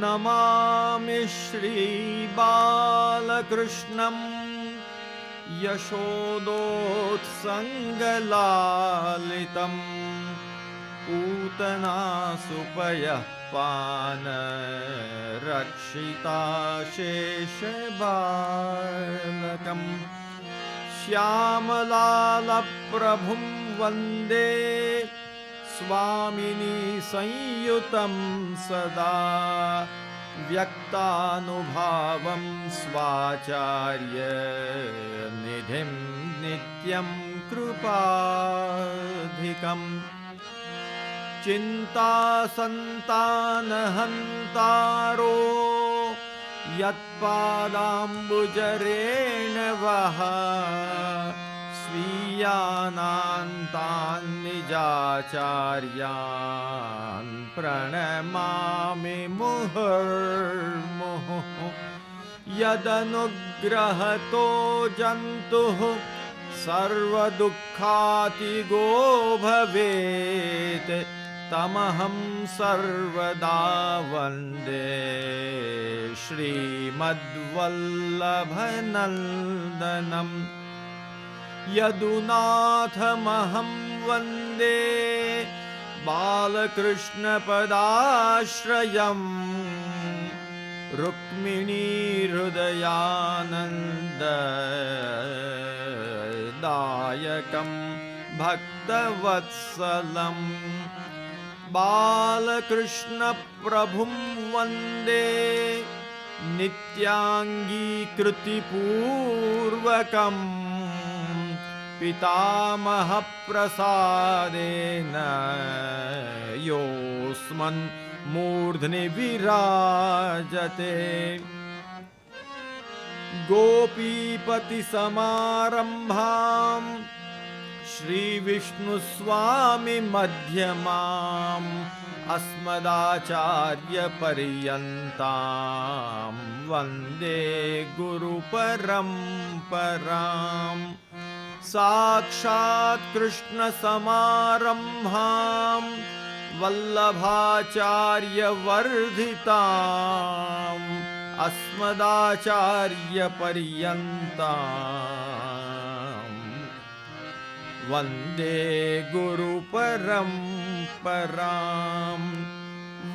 नमामि श्रीबालकृष्णं यशोदोत्सङ्गलालितं पूतनासुपयः पानरक्षिताशेषबालकम् श्यामलालप्रभुं वन्दे स्वामिनी संयुतं सदा व्यक्तानुभावं स्वाचार्य निधिं नित्यं कृपाधिकम् चिन्तासन्तानहन्तारो यत्पादाम्बुजरेण वः स्वीयानान्तान् निजाचार्यान् प्रणमामि मुहुर्मुहुः यदनुग्रहतो जन्तुः सर्वदुःखातिगो भवेत् तमहं सर्वदा वन्दे श्रीमद्वल्लभनन्दनम् यदुनाथमहं वन्दे बालकृष्णपदाश्रयम् रुक्मिणीहृदयानन्ददायकं भक्तवत्सलम् बालकृष्णप्रभुं वन्दे नित्याङ्गीकृतिपूर्वकम् पितामहप्रसादेन योऽस्मन् मूर्ध्नि विराजते गोपीपतिसमारम्भां श्रीविष्णुस्वामि मध्यमाम् अस्मदाचार्यपर्यन्तां वन्दे गुरुपरम्पराम् साक्षात् कृष्णसमारम्भां वल्लभाचार्यवर्धिताम् अस्मदाचार्यपर्यन्तां वन्दे गुरुपरम्पराम्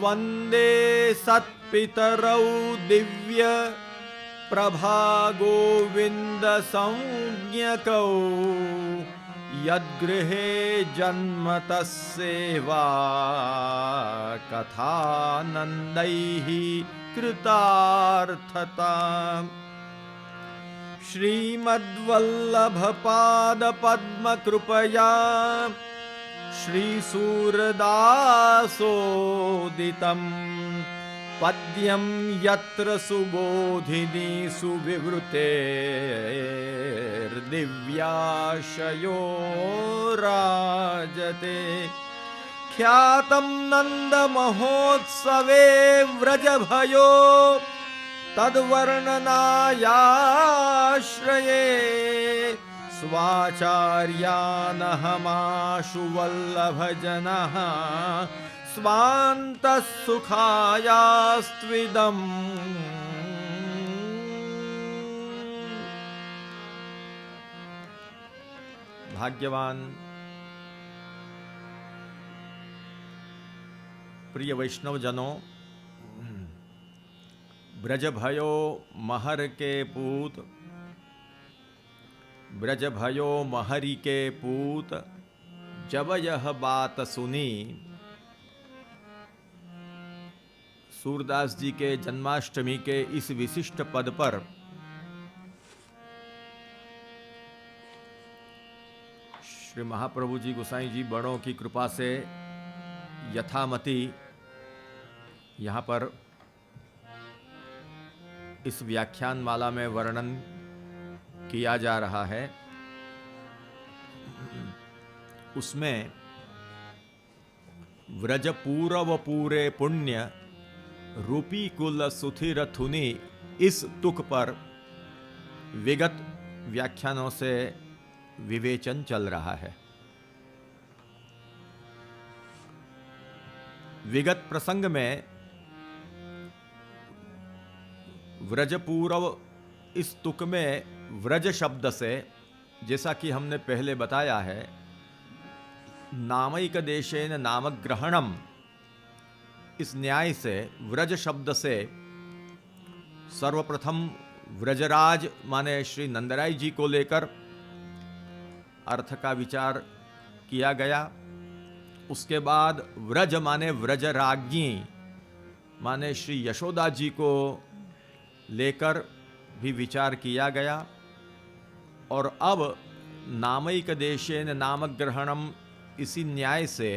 वन्दे सत्पितरौ दिव्य प्रभागोविन्दसंज्ञकौ यद्गृहे जन्म तस्सेवा कथानन्दैः कृतार्थता श्रीमद्वल्लभपादपद्मकृपया श्रीसूरदासोदितम् पद्यं यत्र सुबोधिनी सुविवृतेर्दिव्याशयो राजते ख्यातं नन्दमहोत्सवे व्रजभयो तद्वर्णनायाश्रये स्वाचार्यानहमाशु वल्लभजनः स्वान्तः सुखायास्त्विदम्। भाग्यवान प्रिय वैष्णव जनों, ब्रज भयो महर के पूत, ब्रज भयो महरी के पूत, जब यह बात सुनी। सूरदास जी के जन्माष्टमी के इस विशिष्ट पद पर श्री महाप्रभु जी गोसाई जी बड़ों की कृपा से यथामति यहाँ पर इस व्याख्यान माला में वर्णन किया जा रहा है। उसमें व्रज पूरव पूरे पुण्य रूपी कुल सुथिर थुनी इस तुक पर विगत व्याख्यानों से विवेचन चल रहा है। विगत प्रसंग में व्रजपूर्व इस तुक में व्रज शब्द से, जैसा कि हमने पहले बताया है, नामैक देशेन नामग्रहणम, इस न्याय से व्रज शब्द से सर्वप्रथम व्रजराज माने श्री नंदराय जी को लेकर अर्थ का विचार किया गया। उसके बाद व्रज माने व्रजराज्ञी माने श्री यशोदा जी को लेकर भी विचार किया गया। और अब नामैक देशेन नामग्रहणम, इसी न्याय से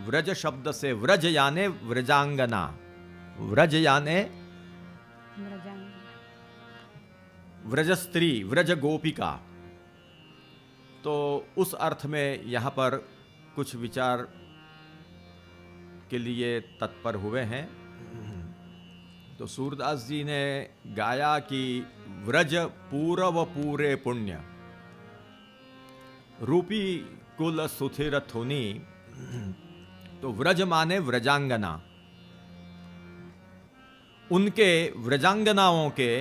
व्रज शब्द से व्रज याने व्रजांगना, व्रज याने व्रज स्त्री, व्रज गोपिका, तो उस अर्थ में यहाँ पर कुछ विचार के लिए तत्पर हुए हैं। तो सूरदास जी ने गाया कि व्रज पूरव पूरे पुण्य, रूपी कुल सुथिर थुनी, तो व्रज माने व्रजांगना, उनके व्रजांगनाओं के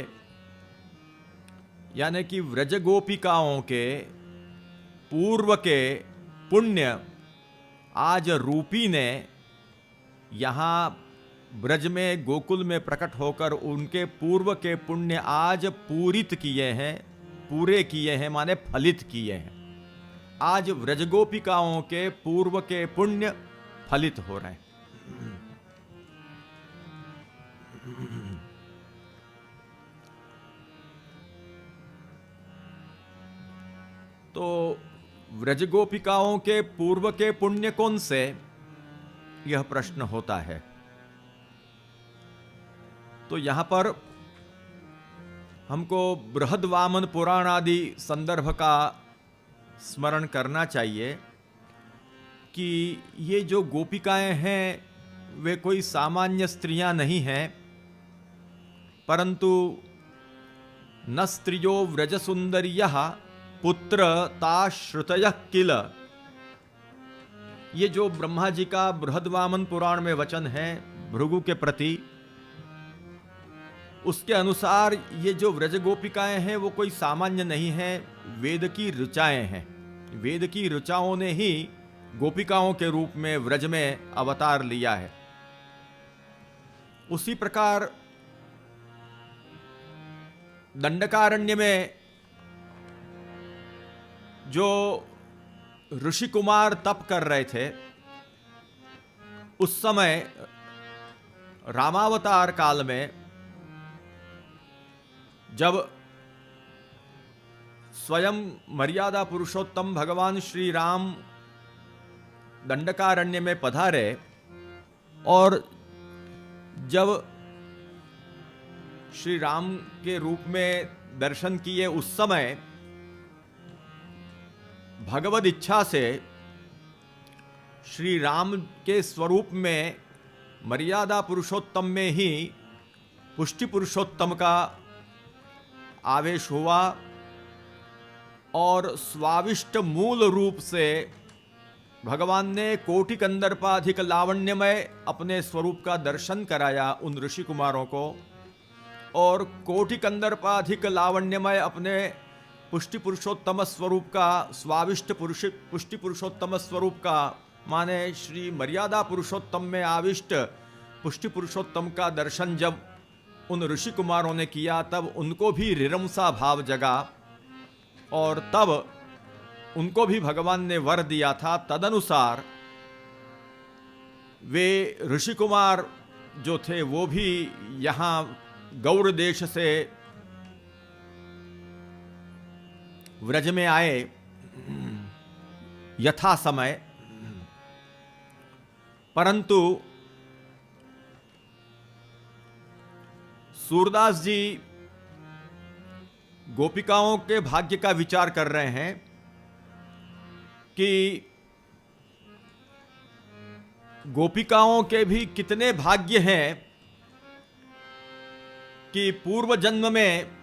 यानी कि व्रज गोपिकाओं के पूर्व के पुण्य आज रूपी ने यहाँ ब्रज में गोकुल में प्रकट होकर उनके पूर्व के पुण्य आज पूरित किए हैं, पूरे किए हैं माने फलित किए हैं। आज व्रज गोपिकाओं के पूर्व के पुण्य फलित हो रहे हैं। तो व्रज गोपिकाओं के पूर्व के पुण्य कौन से, यह प्रश्न होता है। तो यहां पर हमको बृहद वामन पुराण आदि संदर्भ का स्मरण करना चाहिए कि ये जो गोपिकाएं हैं वे कोई सामान्य स्त्रियां नहीं हैं, परंतु न स्त्रियो व्रज सुंदर्यः पुत्र ताश्रुतयः किल, ये जो ब्रह्मा जी का बृहद वामन पुराण में वचन है भृगु के प्रति, उसके अनुसार ये जो व्रज गोपिकाएं हैं वो कोई सामान्य नहीं है, वेद की ऋचाएं हैं। वेद की ऋचाओं ने ही गोपिकाओं के रूप में व्रज में अवतार लिया है। उसी प्रकार दंडकारण्य में जो ऋषि कुमार तप कर रहे थे, उस समय रामावतार काल में जब स्वयं मर्यादा पुरुषोत्तम भगवान श्री राम दंडकारण्य में पधारे और जब श्री राम के रूप में दर्शन किए, उस समय भगवद इच्छा से श्री राम के स्वरूप में मर्यादा पुरुषोत्तम में ही पुष्टि पुरुषोत्तम का आवेश हुआ और स्वाविष्ट मूल रूप से भगवान ने कोटि कंदर्पाधिक लावण्यमय अपने स्वरूप का दर्शन कराया उन ऋषि कुमारों को, और कोटि कंदर्पाधिक लावण्यमय अपने पुष्टि पुरुषोत्तम स्वरूप का, स्वाविष्ट पुष्टि पुरुषोत्तम स्वरूप का माने श्री मर्यादा पुरुषोत्तम में आविष्ट पुष्टि पुरुषोत्तम का दर्शन जब उन ऋषि कुमारों ने किया, तब उनको भी रिरमसा भाव जगा और तब उनको भी भगवान ने वर दिया था। तदनुसार वे ऋषि कुमार जो थे वो भी यहाँ गौड़ देश से व्रज में आए यथा समय, परंतु सूरदास जी गोपिकाओं के भाग्य का विचार कर रहे हैं कि गोपिकाओं के भी कितने भाग्य हैं कि पूर्व जन्म में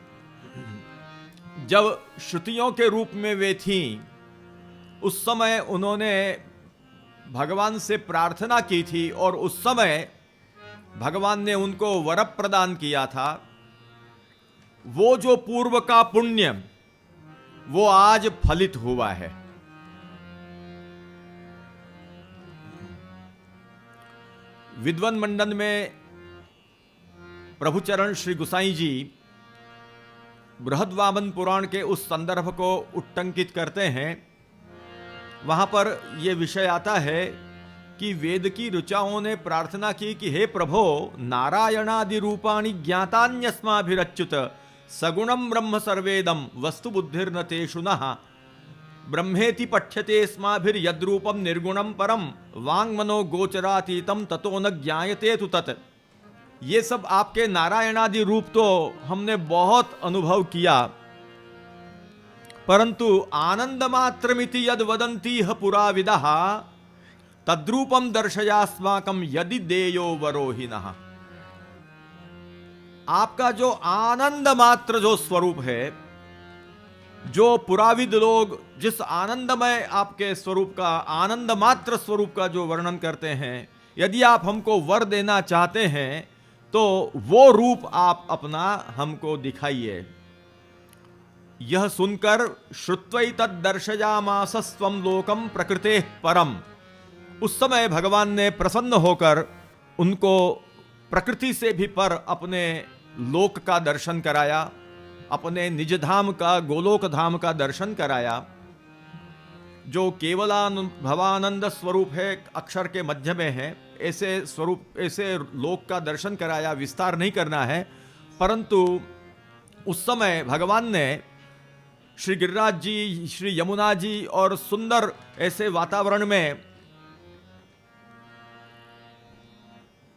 जब श्रुतियों के रूप में वे थीं, उस समय उन्होंने भगवान से प्रार्थना की थी और उस समय भगवान ने उनको वर प्रदान किया था वो जो पूर्व का पुण्य वो आज फलित हुआ है। विद्वन मंडन में प्रभुचरण श्री गुसाई जी बृहद्वामन पुराण के उस संदर्भ को उट्टंकित करते हैं। वहां पर यह विषय आता है कि वेद की ऋचाओं ने प्रार्थना की कि हे प्रभो, नारायणादि रूपाणि ज्ञातान्यस्माभिरच्युत सगुणम ब्रह्म सर्वेदम वस्तु बुद्धिर्न तेषु नः ब्रह्मेति पठ्यते स्माभिर्यद्रूपम निर्गुणम परम वाङ्मनो गोचरातीतम ततो न ज्ञायते तु तत्। ये सब आपके नारायणादि रूप तो हमने बहुत अनुभव किया, परंतु आनंद मात्रमिति यद वदन्तीह पुरा विदः तद्रूपम दर्शयास्माकं यदि देयो वरोहिनः। आपका जो आनंद मात्र जो स्वरूप है, जो पुराविद लोग जिस आनंदमय आपके स्वरूप का, आनंद मात्र स्वरूप का जो वर्णन करते हैं, यदि आप हमको वर देना चाहते हैं तो वो रूप आप अपना हमको दिखाइए। यह सुनकर श्रुत्वैतद् दर्शयामासस्त्वं लोकम प्रकृतेः परम। उस समय भगवान ने प्रसन्न होकर उनको प्रकृति से भी पर अपने लोक का दर्शन कराया, अपने निज धाम का, गोलोक धाम का दर्शन कराया, जो केवलानुभवानंद स्वरूप है, अक्षर के मध्य में है। ऐसे स्वरूप, ऐसे लोक का दर्शन कराया। विस्तार नहीं करना है, परंतु उस समय भगवान ने श्री गिरिराज जी, श्री यमुना जी और सुंदर ऐसे वातावरण में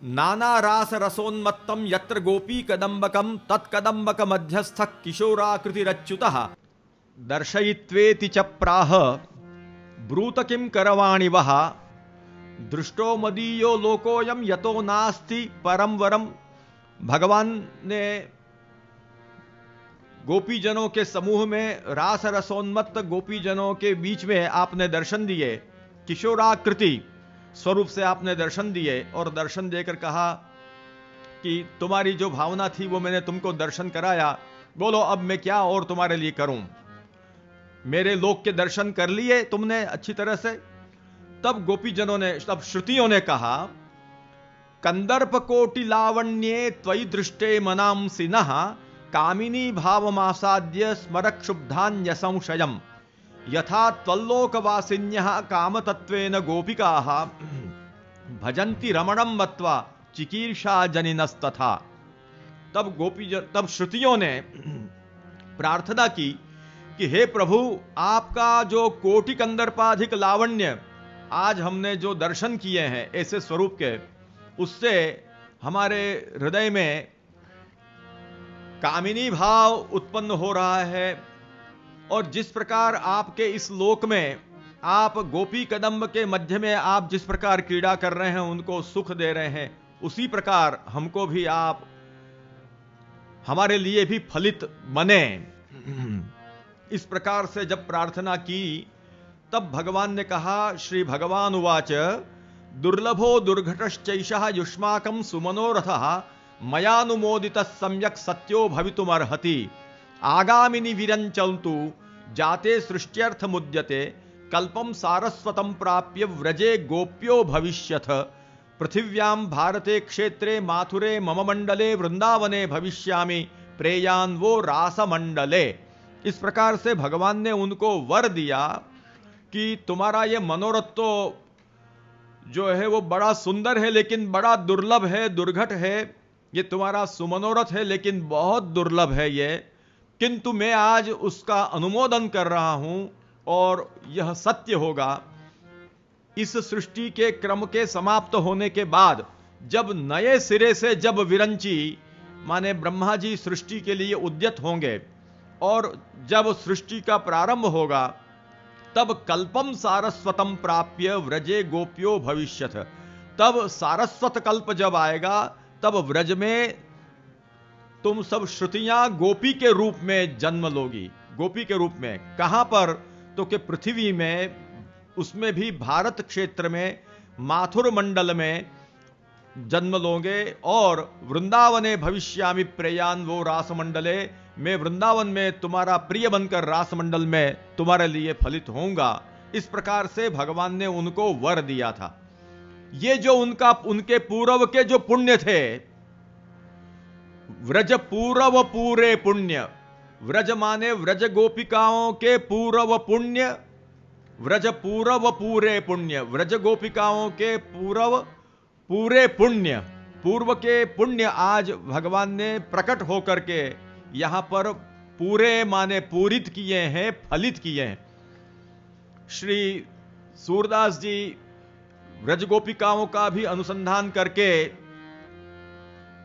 नाना रास रसोन्मत्तम यत्र गोपी कदम्बकम तत्कदम्बक मध्यस्थ किशोराकृतिरच्युतः दर्शयित्वेति च प्राह ब्रूत किं करवाणि वः दृष्टो मदीयो लोकोयम यतो नास्ति परम वरम। भगवान ने गोपीजनों के समूह में, रास रसोन्मत्त गोपीजनों के बीच में आपने दर्शन दिए, किशोराकृति स्वरूप से आपने दर्शन दिए और दर्शन देकर कहा कि तुम्हारी जो भावना थी वो मैंने तुमको दर्शन कराया, बोलो अब मैं क्या और तुम्हारे लिए करूं। मेरे लोक के दर्शन कर लिए तुमने अच्छी तरह से। तब गोपीजनों ने, तब श्रुतियों ने कहा, कंदर्प कोटि लावण्ये त्वयि दृष्टे मनांसि नः कामिनी भावमासाद्य स्मर क्षुब्धान्य संशयम् यथा त्वल्लोकवासिन्यः कामतत्वेन गोपिकाः भजन्ति रमणं मत्वा चिकीर्षा जनिनस्तथा। तब श्रुतियों ने प्रार्थना की कि हे प्रभु, आपका जो कोटि कंदर्पाधिक लावण्य आज हमने जो दर्शन किए हैं ऐसे स्वरूप के, उससे हमारे हृदय में कामिनी भाव उत्पन्न हो रहा है। और जिस प्रकार आपके इस लोक में आप गोपी कदम्ब के मध्य में आप जिस प्रकार क्रीड़ा कर रहे हैं, उनको सुख दे रहे हैं, उसी प्रकार हमको भी आप हमारे लिए भी फलित बने। इस प्रकार से जब प्रार्थना की, तब भगवान ने कहा, श्री भगवान उवाच दुर्लभो दुर्घटश्चैषः युष्माकं सुमनोरथः मयानुमोदितः सम्यक् सत्यो भवितुमर्हति आगामिनि विरञ्चन्तु जाते सृष्ट्यर्थ मुद्यते कल्पम सारस्वतं प्राप्य व्रजे गोप्यो भविष्यथ पृथिव्यां भारते क्षेत्रे माथुरे मम मंडले वृंदावने भविष्यामि प्रेयान वो रासमंडले। इस प्रकार से भगवान ने उनको वर दिया कि तुम्हारा ये मनोरथ तो जो है वो बड़ा सुंदर है, लेकिन बड़ा दुर्लभ है, दुर्घट है। ये तुम्हारा सुमनोरथ है, लेकिन बहुत दुर्लभ है ये, किंतु मैं आज उसका अनुमोदन कर रहा हूं और यह सत्य होगा। इस सृष्टि के क्रम के समाप्त होने के बाद जब नए सिरे से जब विरंची माने ब्रह्मा जी सृष्टि के लिए उद्यत होंगे और जब सृष्टि का प्रारंभ होगा, तब कल्पम सारस्वतम प्राप्य व्रजे गोप्यो भविष्यथ। तब सारस्वत कल्प जब आएगा, तब व्रज में तुम सब श्रुतियां गोपी के रूप में जन्म लोगी। गोपी के रूप में कहां पर? तो कि पृथ्वी में, उसमें भी भारत क्षेत्र में माथुर मंडल में जन्म लोगे और वृंदावने भविष्यामि प्रेयान वो रास मंडले, मैं वृंदावन में तुम्हारा प्रिय बनकर रासमंडल में तुम्हारे लिए फलित होऊंगा। इस प्रकार से भगवान ने उनको वर दिया था। ये जो उनके पूर्व के जो पुण्य थे, व्रज पूर्व पूरे पुण्य, व्रज माने व्रज गोपिकाओं के पूर्व पुण्य, व्रज पूर्व पूरे पुण्य, व्रज गोपिकाओं के पूर्व पूरे पुण्य, पूर्व के पुण्य आज भगवान ने प्रकट होकर के यहां पर पूरे माने पूरित किए हैं, फलित किए हैं। श्री सूरदास जी व्रज गोपिकाओं का भी अनुसंधान करके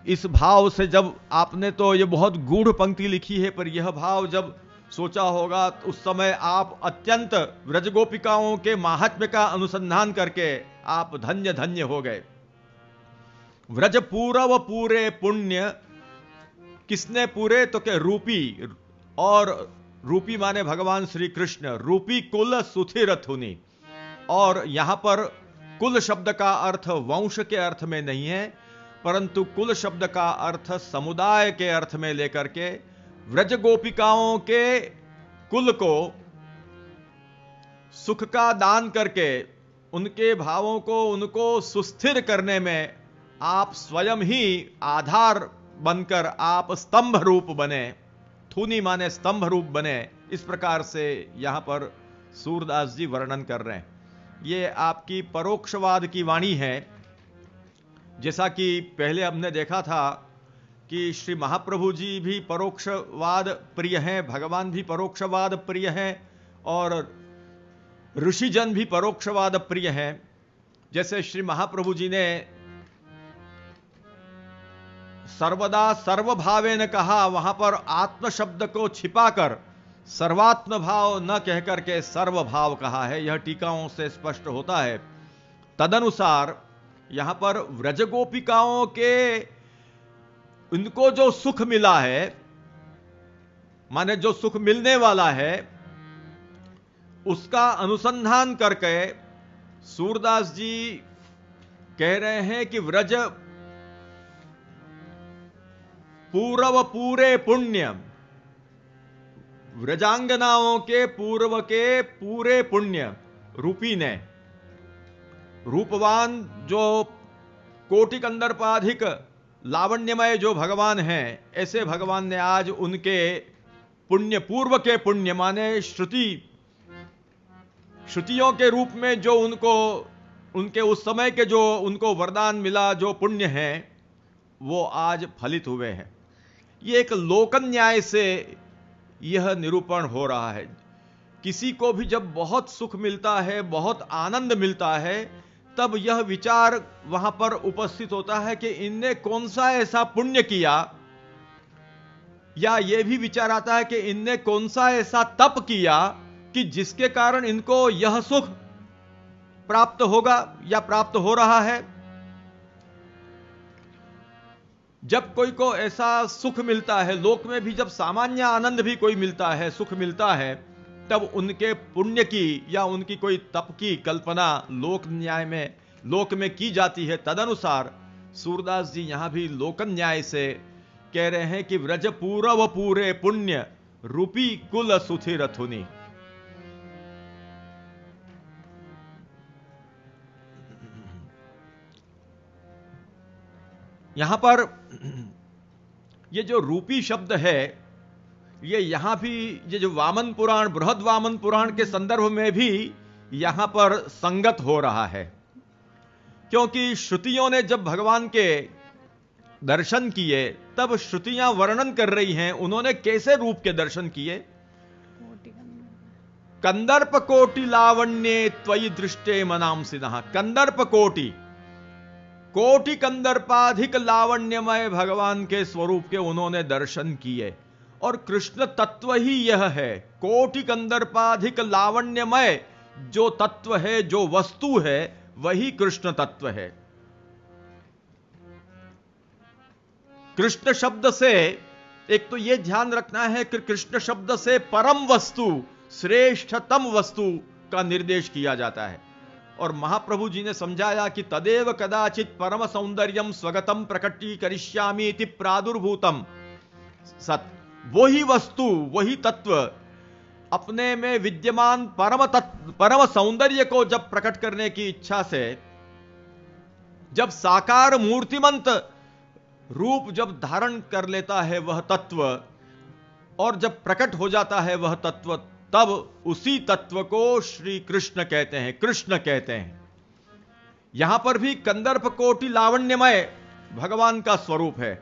इस भाव से, जब आपने तो ये बहुत गूढ़ पंक्ति लिखी है, पर यह भाव जब सोचा होगा तो उस समय आप अत्यंत व्रज गोपिकाओं के महात्म्य का अनुसंधान करके आप धन्य धन्य हो गए। व्रज पूर्व पूरे पुण्य किसने पूरे, तो के रूपी, और रूपी माने भगवान श्री कृष्ण, रूपी कुल सुथिर थुनी। और यहां पर कुल शब्द का अर्थ वंश के अर्थ में नहीं है, परंतु कुल शब्द का अर्थ समुदाय के अर्थ में लेकर के व्रज गोपिकाओं के कुल को सुख का दान करके उनके भावों को, उनको सुस्थिर करने में आप स्वयं ही आधार बनकर आप स्तंभ रूप बने। थूनी माने स्तंभ रूप बने। इस प्रकार से यहां पर सूरदास जी वर्णन कर रहे हैं। ये आपकी परोक्षवाद की वाणी है। जैसा कि पहले हमने देखा था कि श्री महाप्रभु जी भी परोक्षवाद प्रिय हैं, भगवान भी परोक्षवाद प्रिय हैं, और ऋषिजन भी परोक्षवाद प्रिय हैं। जैसे श्री महाप्रभु जी ने सर्वदा सर्वभावे ने कहा, वहां पर आत्म शब्द को छिपाकर सर्वात्म भाव न कहकर के सर्वभाव कहा है। यह टीकाओं से स्पष्ट होता है। तदनुसार यहां पर व्रज गोपिकाओं के उनको जो सुख मिला है, माने जो सुख मिलने वाला है, उसका अनुसंधान करके सूरदास जी कह रहे हैं कि व्रज पूर्व पूरे पुण्य, व्रजांगनाओं के पूर्व के पूरे पुण्य रूपी ने, रूपवान जो कोटि कंदर्पाधिक लावण्यमय जो भगवान हैं, ऐसे भगवान ने आज उनके पुण्य, पूर्व के पुण्य माने श्रुतियों के रूप में जो उनको, उनके उस समय के जो उनको वरदान मिला, जो पुण्य हैं, वो आज फलित हुए हैं। ये एक लोक न्याय से यह निरूपण हो रहा है। किसी को भी जब बहुत सुख मिलता है, बहुत आनंद मिलता है, तब यह विचार वहां पर उपस्थित होता है कि इनने कौन सा ऐसा पुण्य किया, या यह भी विचार आता है कि इनने कौन सा ऐसा तप किया कि जिसके कारण इनको यह सुख प्राप्त होगा या प्राप्त हो रहा है। जब कोई को ऐसा सुख मिलता है, लोक में भी जब सामान्य आनंद भी कोई मिलता है, सुख मिलता है, तब उनके पुण्य की या उनकी कोई तप की कल्पना लोक न्याय में, लोक में की जाती है। तदनुसार सूरदास जी यहां भी लोक न्याय से कह रहे हैं कि व्रज पूर्व पूरे पुण्य रूपी कुल सुथिर थुनी। यहां पर ये जो रूपी शब्द है, ये यहां भी, ये जो वामन पुराण, बृहद वामन पुराण के संदर्भ में भी यहां पर संगत हो रहा है। क्योंकि श्रुतियों ने जब भगवान के दर्शन किए, तब श्रुतियां वर्णन कर रही हैं उन्होंने कैसे रूप के दर्शन किए। कंदर्प कोटि लावण्ये त्वयि दृष्टे मनांसिनः। कंदर्प कोटि, कोटि कंदर्पाधिक लावण्यमय भगवान के स्वरूप के उन्होंने दर्शन किए। और कृष्ण तत्व ही यह है, कोटि कंदर्पाधिक लावण्यमय जो तत्व है, जो वस्तु है, वही कृष्ण तत्व है। कृष्ण शब्द से एक तो यह ध्यान रखना है कि कृष्ण शब्द से परम वस्तु, श्रेष्ठतम वस्तु का निर्देश किया जाता है। और महाप्रभु जी ने समझाया कि तदेव कदाचित परम सौंदर्यम स्वगतम प्रकटी करिष्यामि इति प्रादुर्भूतम सत। वही वस्तु, वही तत्व अपने में विद्यमान परम सौंदर्य को जब प्रकट करने की इच्छा से, जब साकार मूर्तिमंत रूप जब धारण कर लेता है वह तत्व, और जब प्रकट हो जाता है वह तत्व, तब उसी तत्व को श्री कृष्ण कहते हैं, कृष्ण कहते हैं। यहां पर भी कंदर्प कोटि लावण्यमय भगवान का स्वरूप है।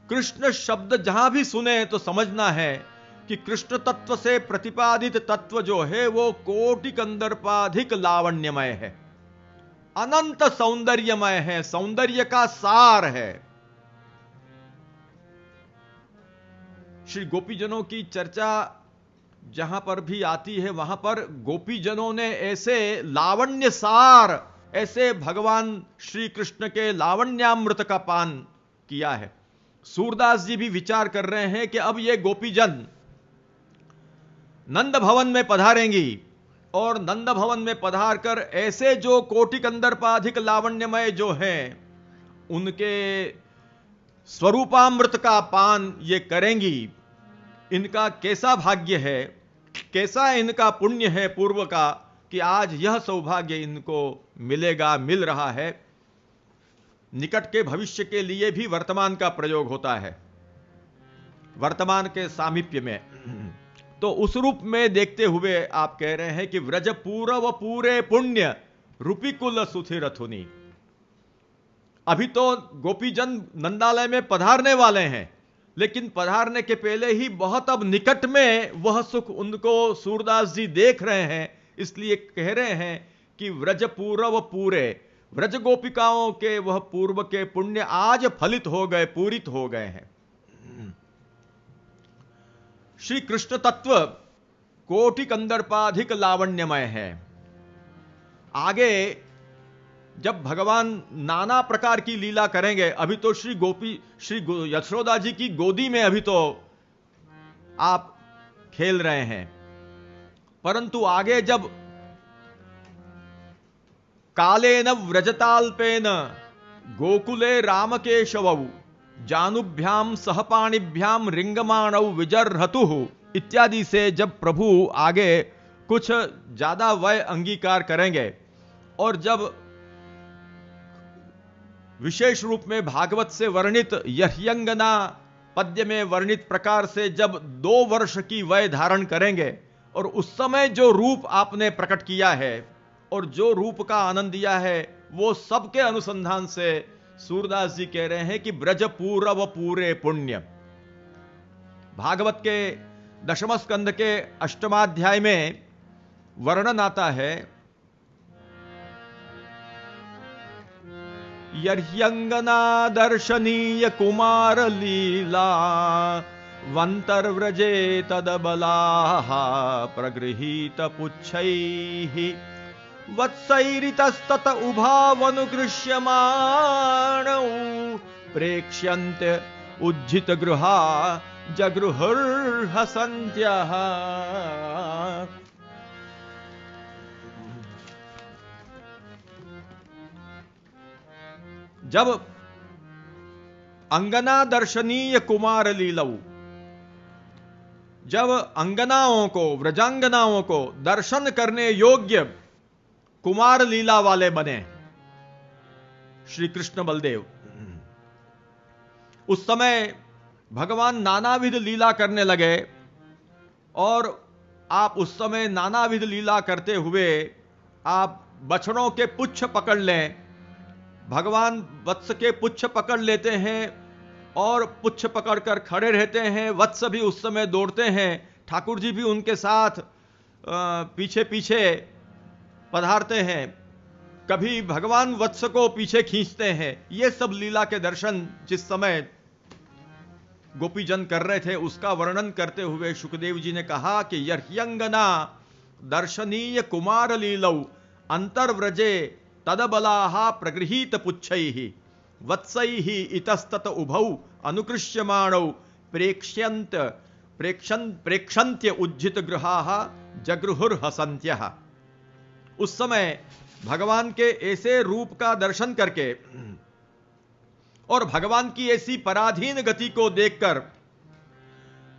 कृष्ण शब्द जहां भी सुने तो समझना है कि कृष्ण तत्व से प्रतिपादित तत्व जो है वो कोटि कंदर्पाधिक लावण्यमय है, अनंत सौंदर्यमय है, सौंदर्य का सार है। श्री गोपीजनों की चर्चा जहां पर भी आती है वहां पर गोपीजनों ने ऐसे लावण्य सार, ऐसे भगवान श्री कृष्ण के लावण्यामृत का पान किया है। सूरदास जी भी विचार कर रहे हैं कि अब ये गोपीजन नंद भवन में पधारेंगी और नंद भवन में पधार कर ऐसे जो कोटि कंदर्पाधिक लावण्यमय जो हैं उनके स्वरूपामृत का पान ये करेंगी। इनका कैसा भाग्य है, कैसा इनका पुण्य है पूर्व का कि आज यह सौभाग्य इनको मिलेगा, मिल रहा है। निकट के भविष्य के लिए भी वर्तमान का प्रयोग होता है, वर्तमान के सामीप्य में। तो उस रूप में देखते हुए आप कह रहे हैं कि व्रज पूरव पूरे पुण्य रूपिकुल सुथिरथुनी। अभी तो गोपीजन नंदालय में पधारने वाले हैं, लेकिन पधारने के पहले ही बहुत अब निकट में वह सुख उनको सूरदास जी देख रहे हैं, इसलिए कह रहे हैं कि व्रज पूरव पूरे, व्रज गोपिकाओं के वह पूर्व के पुण्य आज फलित हो गए, पूरित हो गए हैं। श्री कृष्ण तत्व कोटि कंदर्पाधिक लावण्यमय है। आगे जब भगवान नाना प्रकार की लीला करेंगे, अभी तो श्री यशोदा जी की गोदी में अभी तो आप खेल रहे हैं, परंतु आगे जब कालेन व्रजताल्पेन गोकुले रामकेशवौ जानुभ्याम सहपाणिभ्याम रिंगमाणौ विजर्हतुः इत्यादि से जब प्रभु आगे कुछ ज्यादा वय अंगीकार करेंगे और जब विशेष रूप में भागवत से वर्णित यह्यंगना पद्य में वर्णित प्रकार से जब 2 वर्ष की वय धारण करेंगे और उस समय जो रूप आपने प्रकट किया है और जो रूप का आनंद दिया है, वो सबके अनुसंधान से सूरदास जी कह रहे हैं कि ब्रज पूरव पूरे पुण्य। भागवत के 10वें स्कंद के 8वाध्याय में वर्णन आता है, यर्ह्यंगना दर्शनीय कुमार लीला वंतर्व्रजे तदबलाः प्रगृहीत पुच्छैः वत्सैरितस्तत उभावनुगृह्यमाणौ प्रेक्ष्यन्ते उज्झित गृहा जगृहुर्हसन्त्यः। जब अंगना दर्शनीय कुमार लीलऊ, जब अंगनाओं को, व्रजांगनाओं को दर्शन करने योग्य कुमार लीला वाले बने श्री कृष्ण बलदेव, उस समय भगवान नानाविध लीला करने लगे और आप उस समय नानाविध लीला करते हुए आप बछड़ों के पुच्छ पकड़ लें, भगवान वत्स के पुच्छ पकड़ लेते हैं और पुच्छ पकड़कर खड़े रहते हैं। वत्स भी उस समय दौड़ते हैं, ठाकुर जी भी उनके साथ पीछे पीछे पधारते हैं, कभी भगवान वत्स को पीछे खींचते हैं। ये सब लीला के दर्शन जिस समय गोपीजन कर रहे थे उसका वर्णन करते हुए शुकदेव जी ने कहा कि यर्ह्यंगना दर्शनीय कुमार लीलौ अंतर्व्रजे तदबलाः प्रगृहीत पुच्छैः वत्सैः इतस्तत उभौ अनुकृष्यमाणौ प्रेक्षन्त्य उज्झित गृहाः जगृहुर्हसन्त्यः। उस समय भगवान के ऐसे रूप का दर्शन करके और भगवान की ऐसी पराधीन गति को देखकर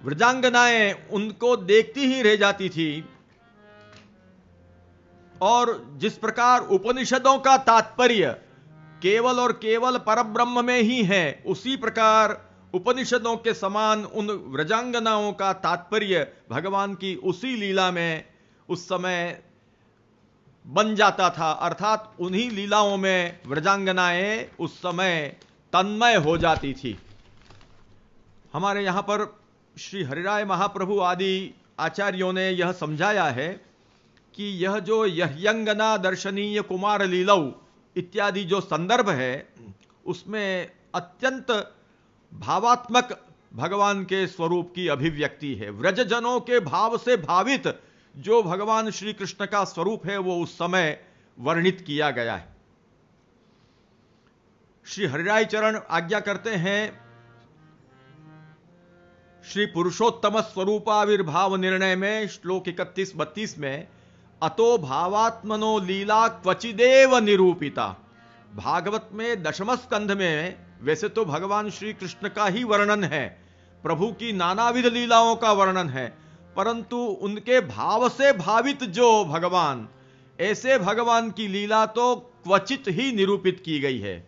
व्रजांगनाएं उनको देखती ही रह जाती थी। और जिस प्रकार उपनिषदों का तात्पर्य केवल और केवल परब्रह्म में ही है, उसी प्रकार उपनिषदों के समान उन व्रजांगनाओं का तात्पर्य भगवान की उसी लीला में उस समय बन जाता था। अर्थात उन्हीं लीलाओं में व्रजांगनाएं उस समय तन्मय हो जाती थी। हमारे यहां पर श्री हरिराय महाप्रभु आदि आचार्यों ने यह समझाया है कि यह जो यह्यंगना दर्शनीय कुमार लीलौ इत्यादि जो संदर्भ है, उसमें अत्यंत भावात्मक भगवान के स्वरूप की अभिव्यक्ति है। व्रजजनों के भाव से भावित जो भगवान श्री कृष्ण का स्वरूप है, वो उस समय वर्णित किया गया है। श्री हरिराय चरण आज्ञा करते हैं, श्री पुरुषोत्तम स्वरूपाविर्भाव निर्णय में श्लोक 31-32 में, अतो भावात्मनो लीला क्वचिदेव निरूपिता। भागवत में दशम स्कंध में वैसे तो भगवान श्री कृष्ण का ही वर्णन है, प्रभु की नानाविध लीलाओं का वर्णन है, परंतु उनके भाव से भावित जो भगवान, ऐसे भगवान की लीला तो क्वचित ही निरूपित की गई है।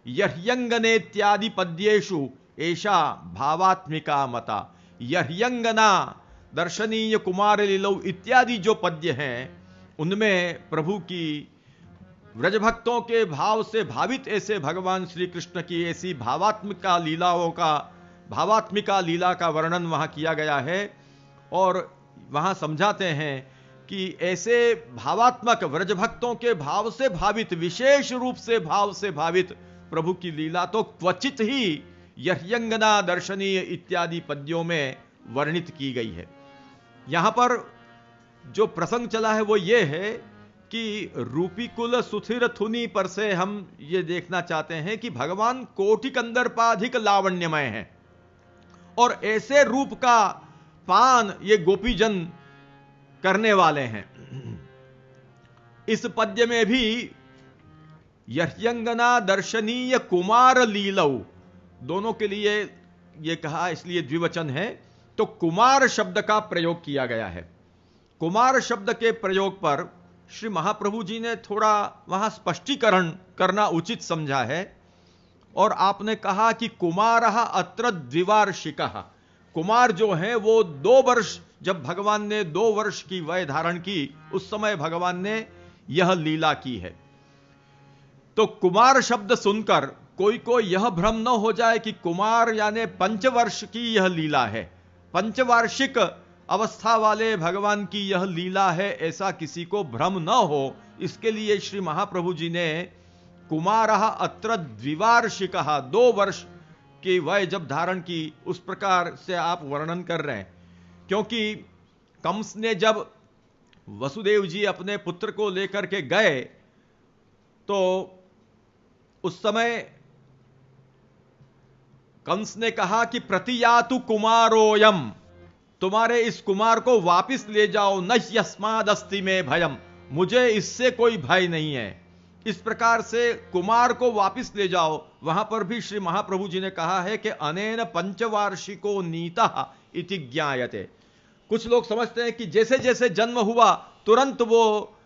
यह्यंगनेत्यादि पद्येषु ऐशा भावात्मिका मता। यह्यंगना दर्शनीय कुमार लीलौ इत्यादि जो पद्य हैं, उनमें प्रभु की व्रजभक्तों के भाव से भावित ऐसे भगवान श्री कृष्ण की ऐसी भावात्मिका लीला का वर्णन वहां किया गया है। और वहां समझाते हैं कि ऐसे भावात्मक व्रजभक्तों के भाव से भावित, विशेष रूप से भाव से भावित प्रभु की लीला तो क्वचित ही यह्यंगना दर्शनीय इत्यादि पद्यों में वर्णित की गई है। यहां पर जो प्रसंग चला है वो ये है कि रूपीकुल सुथिर थुनी पर से हम ये देखना चाहते हैं कि भगवान कोटि कंदर्पाधिक लावण्यमय हैं, और ऐसे रूप का पान ये गोपीजन करने वाले हैं। इस पद्य में भी यह्यंगना दर्शनीय कुमार लीलौ, दोनों के लिए ये कहा, इसलिए द्विवचन है, तो कुमार शब्द का प्रयोग किया गया है। कुमार शब्द के प्रयोग पर श्री महाप्रभु जी ने थोड़ा वहां स्पष्टीकरण करना उचित समझा है, और आपने कहा कि कुमारः अत्र द्विवार्षिकः। कुमार जो है वो 2 वर्ष, जब भगवान ने 2 वर्ष की वय धारण की, उस समय भगवान ने यह लीला की है। तो कुमार शब्द सुनकर कोई को यह भ्रम न हो जाए कि कुमार यानी 5 वर्ष की यह लीला है, 5 वार्षिक अवस्था वाले भगवान की यह लीला है, ऐसा किसी को भ्रम न हो, इसके लिए श्री महाप्रभु जी ने कुमारः अत्र द्विवार्षिकः, 2 वर्ष की वय जब धारण की, उस प्रकार से आप वर्णन कर रहे हैं। क्योंकि कंस ने जब वसुदेव जी अपने पुत्र को लेकर के गए, तो उस समय कंस ने कहा कि प्रतियातु कुमारोयम, तुम्हारे इस कुमार को वापिस ले जाओ, न यस्मादस्ति में भयम, मुझे इससे कोई भय नहीं है। इस प्रकार से कुमार को वापिस ले जाओ। वहां पर भी श्री महाप्रभु जी ने कहा है कि अनेन पंचवार्षिको नीतः इति ज्ञायते। कुछ लोग समझते हैं कि जैसे जैसे जन्म हुआ तुरंत वो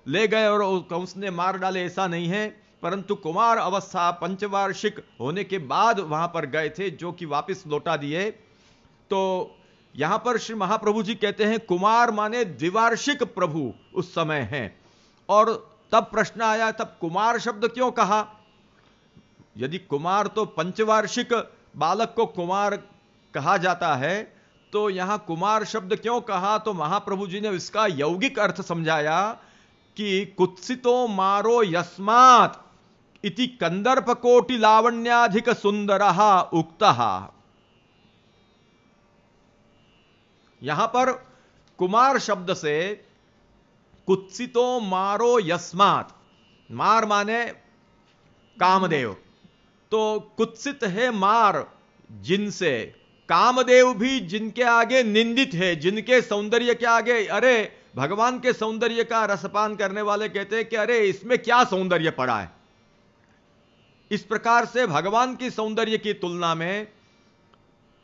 ले गए और कंस ने मार डाले, ऐसा नहीं है, परंतु कुमार अवस्था पंचवार्षिक होने के बाद वहां पर गए थे, जो कि वापिस लौटा दिए। तो यहां पर श्री महाप्रभु जी कहते हैं कुमार माने द्विवार्षिक प्रभु उस समय हैं। और तब प्रश्न आया, तब कुमार शब्द क्यों कहा? यदि कुमार तो पंचवार्षिक बालक को कुमार कहा जाता है, तो यहां कुमार शब्द क्यों कहा? तो महाप्रभु जी ने इसका यौगिक अर्थ समझाया कि कुत्सितो मारो यस्मात् इति कंदर्प कोटि लावण्याधिक सुंदरः उक्तः। यहां पर कुमार शब्द से कुत्सितो मारो यस्मात्, मार माने कामदेव, तो कुत्सित है मार जिनसे, कामदेव भी जिनके आगे निंदित है, जिनके सौंदर्य के आगे, अरे भगवान के सौंदर्य का रसपान करने वाले कहते हैं कि अरे इसमें क्या सौंदर्य पड़ा है। इस प्रकार से भगवान की सौंदर्य की तुलना में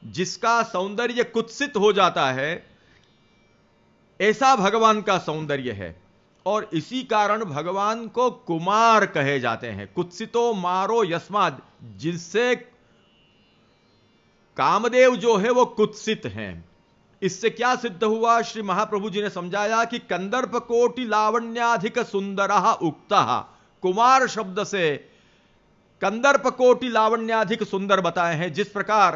जिसका सौंदर्य कुत्सित हो जाता है, ऐसा भगवान का सौंदर्य है। और इसी कारण भगवान को कुमार कहे जाते हैं। कुत्सितो मारो यस्माद, जिससे कामदेव जो है वो कुत्सित हैं। इससे क्या सिद्ध हुआ? श्री महाप्रभु जी ने समझाया कि कंदर्प कोटि लावण्याधिक सुंदरः उक्तः। कुमार शब्द से कंदर्प कोटि लावण्याधिक सुंदर बताए हैं। जिस प्रकार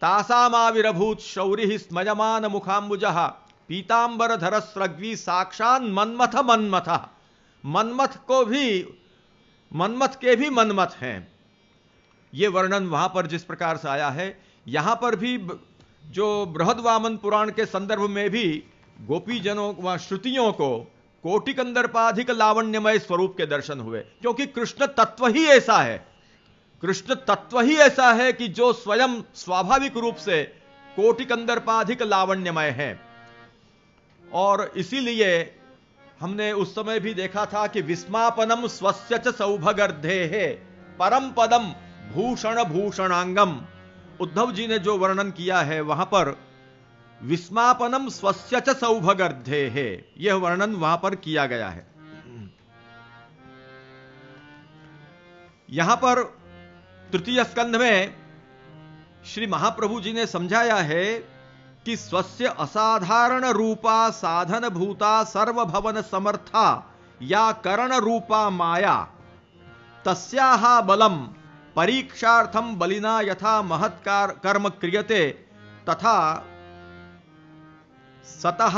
तासामाविरभूत शौरिः स्मयमान मुखाम्बुजः पीतांबर धर स्रग्वी साक्षान मन्मथ मन्मथ। मन्मथ के भी मन्मथ हैं। यह वर्णन वहां पर जिस प्रकार से आया है, यहां पर भी जो बृहद्वामन पुराण के संदर्भ में भी गोपीजनों व श्रुतियों को कोटि कंदर्पाधिक लावण्यमय स्वरूप के दर्शन हुए, क्योंकि कृष्ण तत्व ही ऐसा है। कृष्ण तत्व ही ऐसा है कि जो स्वयं स्वाभाविक रूप से कोटि कंदर्पाधिक लावण्यमय है। और इसीलिए हमने उस समय भी देखा था कि विस्मापनम स्वस्य च सौभगर्धेः परम पदम भूषण भूषणांगम। उद्धव जी ने जो वर्णन किया है वहां पर विस्मापनम स्वस्य च सौभगर्धेः, यह वर्णन वहां पर किया गया है। यहां पर तृतीय स्कंध में श्री महाप्रभु जी ने समझाया है कि स्वस्य असाधारण रूपा साधन भूता सर्वभवन समर्था या करण रूपा माया तस्याः बलम परीक्षार्थम बलिना यथा महत्कार कर्म क्रियते तथा सतः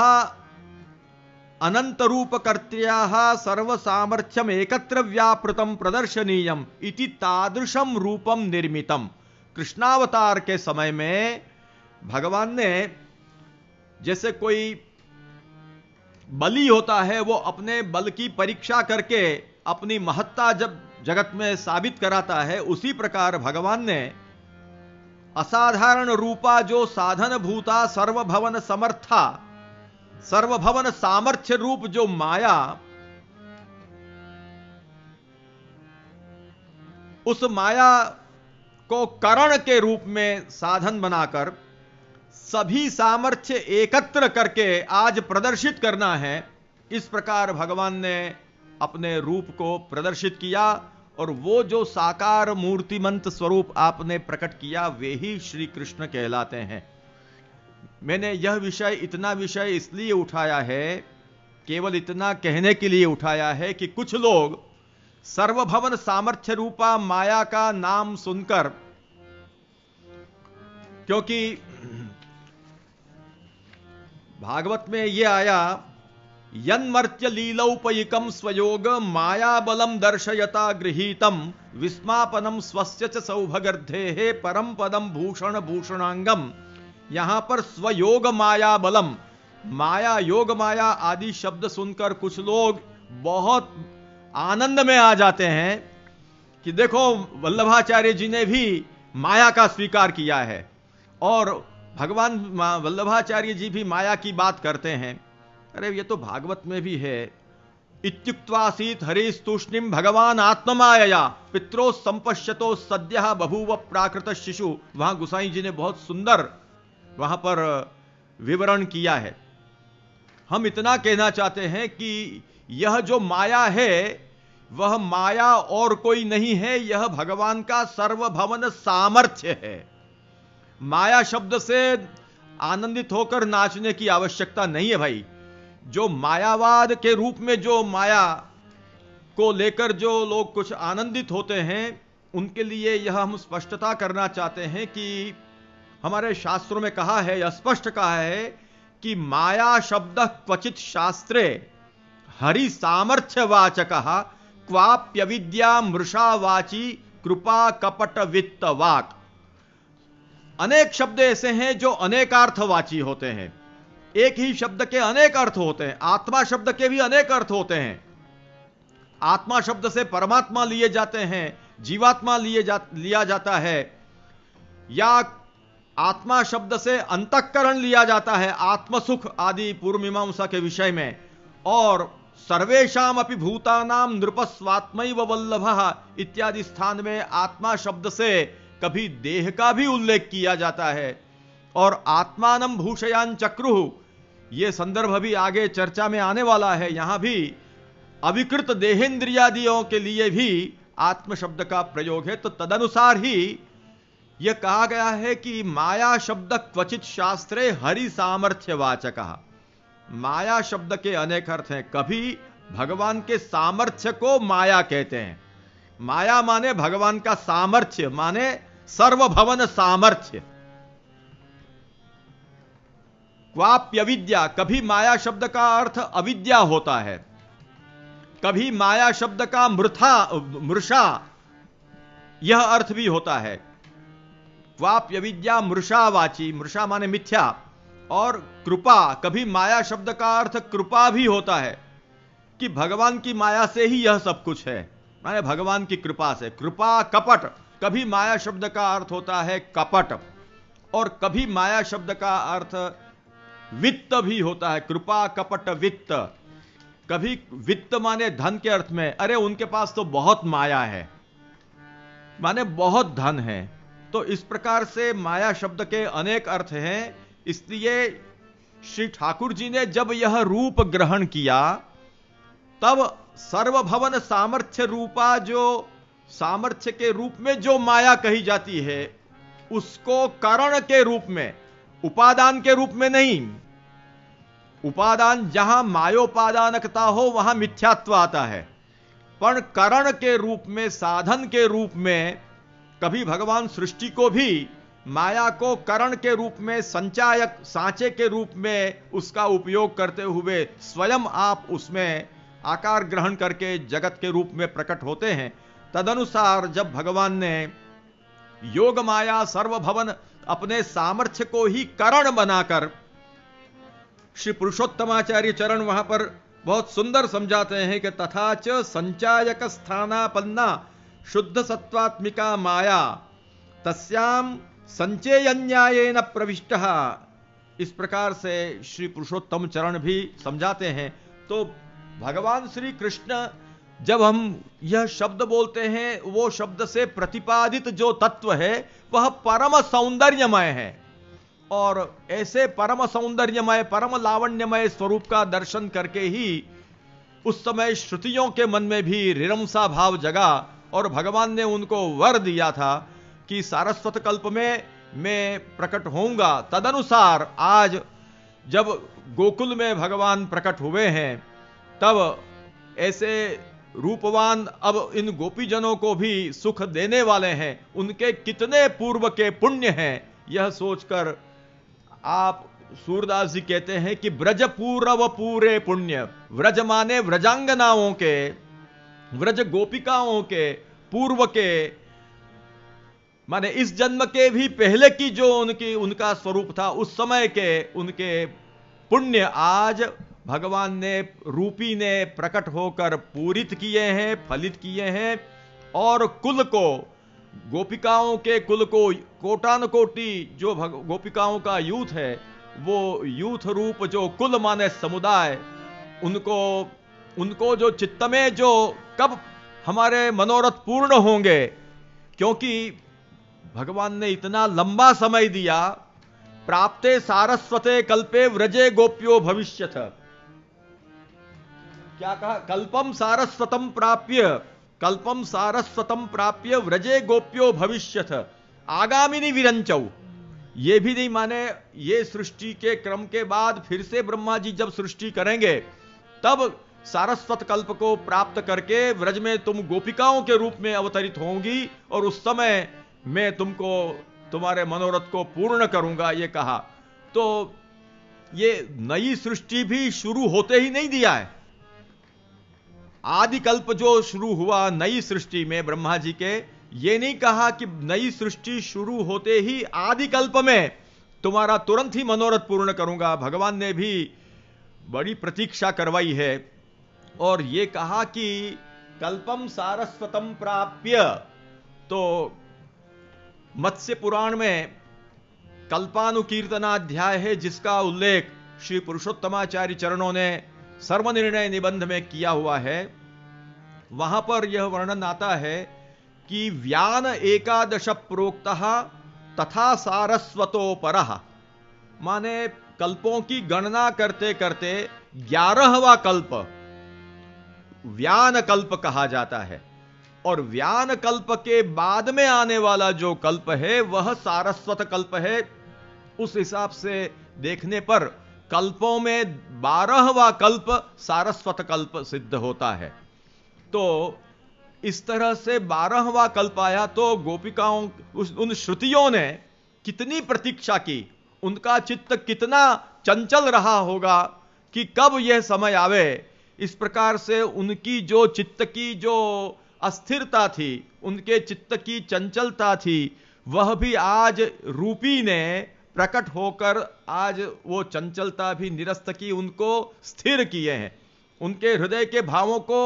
अनंत रूप कर्त्याः सर्व सामर्थ्यम एकत्र व्यापृतम प्रदर्शनीयम इति तादृशम रूपम निर्मितम। कृष्णावतार के समय में भगवान ने, जैसे कोई बलि होता है वो अपने बल की परीक्षा करके अपनी महत्ता जब जगत में साबित कराता है, उसी प्रकार भगवान ने असाधारण रूपा जो साधन भूता सर्वभवन समर्था, सर्वभवन सामर्थ्य रूप जो माया, उस माया को करण के रूप में साधन बनाकर सभी सामर्थ्य एकत्र करके आज प्रदर्शित करना है। इस प्रकार भगवान ने अपने रूप को प्रदर्शित किया और वो जो साकार मूर्तिमंत स्वरूप आपने प्रकट किया वे ही श्री कृष्ण कहलाते हैं। मैंने यह विषय, इतना विषय इसलिए उठाया है, केवल इतना कहने के लिए उठाया है कि कुछ लोग सर्वभवन सामर्थ्य रूपा माया का नाम सुनकर, क्योंकि भागवत में यह आया यन्मर्त्य लीलौपयिकम स्वयोग माया बलम दर्शयता गृहीतम विस्मापनम स्वस्य च सौभगर्धेः परम पदम भूषण भूषणांगम। यहां पर स्वयोग माया बलम, माया योग माया आदि शब्द सुनकर कुछ लोग बहुत आनंद में आ जाते हैं कि देखो वल्लभाचार्य जी ने भी माया का स्वीकार किया है और भगवान वल्लभाचार्य जी भी माया की बात करते हैं। अरे ये तो भागवत में भी है। इत्युक्त्वासीत हरिस्तूष्णिम भगवान आत्ममायया पित्रो संपश्यतो सद्यः बभूव प्राकृत शिशु। वहां गुसाई जी ने बहुत सुंदर वहां पर विवरण किया है। हम इतना कहना चाहते हैं कि यह जो माया है वह माया और कोई नहीं है, यह भगवान का सर्वभवन सामर्थ्य है। माया शब्द से आनंदित होकर नाचने की आवश्यकता नहीं है भाई। जो मायावाद के रूप में जो माया को लेकर जो लोग कुछ आनंदित होते हैं, उनके लिए यह हम स्पष्टता करना चाहते हैं कि हमारे शास्त्रों में कहा है, स्पष्ट कहा है कि माया शब्द क्वचित शास्त्रे हरि सामर्थ्यवाचकः क्वाप्यविद्या मृषावाची कृपा कपट वित्त वाक। अनेक शब्द ऐसे हैं जो अनेकार्थवाची होते हैं। एक ही शब्द के अनेक अर्थ होते हैं। आत्मा शब्द के भी अनेक अर्थ होते हैं। आत्मा शब्द से परमात्मा लिए जाते हैं, जीवात्मा लिया जाता है, या आत्मा शब्द से अंतःकरण लिया जाता है, आत्मसुख आदि पूर्व मीमांसा के विषय में। और सर्वेषाम अपि भूतानाम नृपस्वात्मैव वल्लभः इत्यादि स्थान में आत्मा शब्द से कभी देह का भी उल्लेख किया जाता है। और आत्मानं भूषयान चक्रुः, यह संदर्भ भी आगे चर्चा में आने वाला है। यहां भी अविकृत देहेंद्रियादियों के लिए भी आत्म शब्द का प्रयोग है। तो तदनुसार ही यह कहा गया है कि माया शब्द क्वचित शास्त्रे हरि सामर्थ्य वाचक। माया शब्द के अनेक अर्थ हैं। कभी भगवान के सामर्थ्य को माया कहते हैं। माया माने भगवान का सामर्थ्य, माने सर्वभवन सामर्थ्य। क्वाप्यविद्या, कभी माया शब्द का अर्थ अविद्या होता है, कभी माया शब्द का मृषा यह अर्थ भी होता है। क्वाप्यविद्या मृषावाची, मृषा माने मिथ्या। और कृपा, कभी माया शब्द का अर्थ कृपा भी होता है कि भगवान की माया से ही यह सब कुछ है, माने भगवान की कृपा से। कृपा कपट, कभी माया शब्द का अर्थ होता है कपट, और कभी माया शब्द का अर्थ वित्त भी होता है। कृपा कपट वित्त, कभी वित्त माने धन के अर्थ में, अरे उनके पास तो बहुत माया है, माने बहुत धन है। तो इस प्रकार से माया शब्द के अनेक अर्थ हैं। इसलिए श्री ठाकुर जी ने जब यह रूप ग्रहण किया, तब सर्वभवन सामर्थ्य रूपा, जो सामर्थ्य के रूप में जो माया कही जाती है, उसको कारण के रूप में, उपादान के रूप में नहीं। उपादान जहां मायोपादानकता हो वहां मिथ्यात्व आता है, पर कारण के रूप में, साधन के रूप में कभी भगवान सृष्टि को भी माया को करण के रूप में, संचायक सांचे के रूप में उसका उपयोग करते हुए स्वयं आप उसमें आकार ग्रहण करके जगत के रूप में प्रकट होते हैं। तदनुसार जब भगवान ने योग माया सर्वभवन अपने सामर्थ्य को ही करण बनाकर, श्री पुरुषोत्तमाचार्य चरण वहां पर बहुत सुंदर समझाते हैं कि तथा च संचायक स्थानापन्ना शुद्ध सत्वात्मिका माया तस्याम संचेयन्यायेन प्रविष्टः। इस प्रकार से श्री पुरुषोत्तम चरण भी समझाते हैं। तो भगवान श्री कृष्ण, जब हम यह शब्द बोलते हैं, वो शब्द से प्रतिपादित जो तत्व है वह परम सौंदर्यमय है। और ऐसे परम सौंदर्यमय, परम लावण्यमय स्वरूप का दर्शन करके ही उस समय श्रुतियों के मन में भी रिरंसा भाव जगा, और भगवान ने उनको वर दिया था कि सारस्वत कल्प में मैं प्रकट होऊंगा। तदनुसार आज जब गोकुल में भगवान प्रकट हुए हैं, तब ऐसे रूपवान अब इन गोपीजनों को भी सुख देने वाले हैं। उनके कितने पूर्व के पुण्य हैं, यह सोचकर आप सूरदास जी कहते हैं कि व्रज पूर्व पूरे पुण्य। व्रज माने व्रजांगनाओं के, व्रज गोपिकाओं के पूर्व के, माने इस जन्म के भी पहले की जो उनका स्वरूप था, उस समय के उनके पुण्य आज भगवान ने, रूपी ने प्रकट होकर पूरित किए हैं, फलित किए हैं। और कुल को, गोपिकाओं के कुल को, कोटान कोटि जो गोपिकाओं का यूथ है, वो यूथ रूप जो कुल माने समुदाय, उनको जो चित्त में जो कब हमारे मनोरथ पूर्ण होंगे, क्योंकि भगवान ने इतना लंबा समय दिया। प्राप्ते सारस्वते कल्पे व्रजे गोप्यो भविष्यथ, क्या कहा? कल्पम सारस्वतम प्राप्य, कल्पम सारस्वतम प्राप्य व्रजे गोप्यो भविष्यथ आगामिनी विरंचौ। ये भी नहीं माने ये सृष्टि के क्रम के बाद फिर से ब्रह्मा जी जब सृष्टि करेंगे, तब सारस्वत कल्प को प्राप्त करके व्रज में तुम गोपिकाओं के रूप में अवतरित होंगी, और उस समय मैं तुमको, तुम्हारे मनोरथ को पूर्ण करूंगा, ये कहा। तो ये नई सृष्टि भी शुरू होते ही नहीं दिया है। आदि कल्प जो शुरू हुआ नई सृष्टि में ब्रह्मा जी के, ये नहीं कहा कि नई सृष्टि शुरू होते ही आदि कल्प में तुम्हारा तुरंत ही मनोरथ पूर्ण करूंगा। भगवान ने भी बड़ी प्रतीक्षा करवाई है और ये कहा कि कल्पम सारस्वतम प्राप्य। तो मत्स्य पुराण में कल्पानुकीर्तनाध्याय है, जिसका उल्लेख श्री पुरुषोत्तमाचार्य चरणों ने सर्वनिर्णय निबंध में किया हुआ है। वहां पर यह वर्णन आता है कि व्यान एकादश प्रोक्तः तथा सारस्वतो परः, माने कल्पों की गणना करते करते 11वां कल्प व्यान कल्प कहा जाता है, और व्यान कल्प के बाद में आने वाला जो कल्प है वह सारस्वत कल्प है। उस हिसाब से देखने पर कल्पों में 12वां कल्प सारस्वत कल्प सिद्ध होता है। तो इस तरह से 12वां कल्प आया तो गोपिकाओं उन श्रुतियों ने कितनी प्रतीक्षा की, उनका चित्त कितना चंचल रहा होगा कि कब यह समय आवे। इस प्रकार से उनकी जो चित्त की जो अस्थिरता थी, उनके चित्त की चंचलता थी, वह भी आज रूपी ने प्रकट होकर आज वो चंचलता भी निरस्त की, उनको स्थिर किए हैं, उनके हृदय के भावों को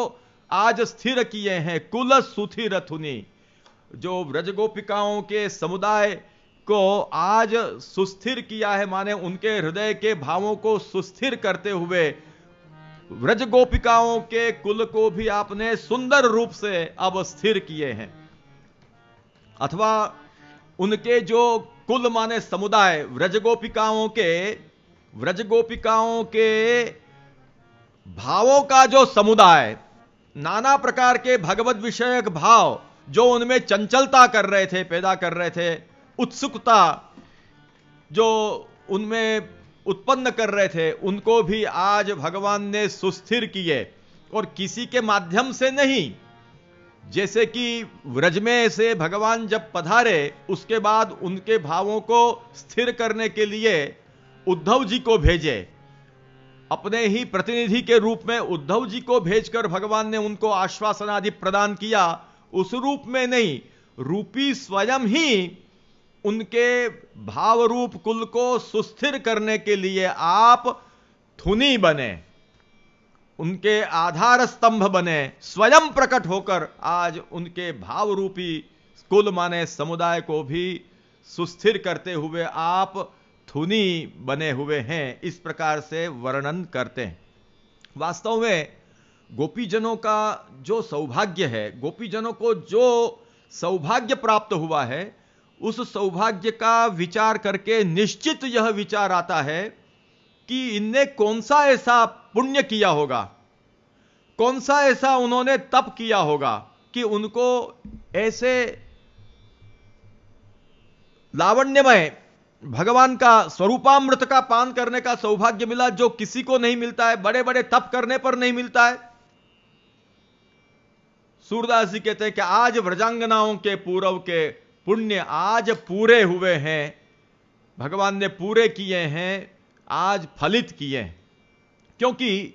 आज स्थिर किए हैं। कुल सुथिर थुनी, जो व्रजगोपिकाओं के समुदाय को आज सुस्थिर किया है, माने उनके हृदय के भावों को सुस्थिर करते हुए व्रज गोपिकाओं के कुल को भी आपने सुंदर रूप से अब स्थिर किए हैं। अथवा उनके जो कुल माने समुदाय व्रज गोपिकाओं के भावों का जो समुदाय, नाना प्रकार के भगवत विषयक भाव जो उनमें चंचलता कर रहे थे, पैदा कर रहे थे, उत्सुकता जो उनमें उत्पन्न कर रहे थे, उनको भी आज भगवान ने सुस्थिर किए। और किसी के माध्यम से नहीं, जैसे कि व्रज में से भगवान जब पधारे उसके बाद उनके भावों को स्थिर करने के लिए उद्धव जी को भेजे, अपने ही प्रतिनिधि के रूप में उद्धव जी को भेजकर भगवान ने उनको आश्वासन आदि प्रदान किया। उस रूप में नहीं, रूपी स्वयं ही उनके भाव रूप कुल को सुस्थिर करने के लिए आप थुनी बने, उनके आधार स्तंभ बने, स्वयं प्रकट होकर आज उनके भाव रूपी कुल माने समुदाय को भी सुस्थिर करते हुए आप थुनी बने हुए हैं। इस प्रकार से वर्णन करते हैं। वास्तव में गोपीजनों का जो सौभाग्य है, गोपीजनों को जो सौभाग्य प्राप्त हुआ है, उस सौभाग्य का विचार करके निश्चित यह विचार आता है कि इनने कौन सा ऐसा पुण्य किया होगा, कौन सा ऐसा उन्होंने तप किया होगा कि उनको ऐसे लावण्यमय भगवान का स्वरूपामृत का पान करने का सौभाग्य मिला, जो किसी को नहीं मिलता है, बड़े बड़े तप करने पर नहीं मिलता है। सूरदास जी कहते हैं कि आज व्रजांगनाओं के पूर्व के पुण्य आज पूरे हुए हैं, भगवान ने पूरे किए हैं, आज फलित किए हैं। क्योंकि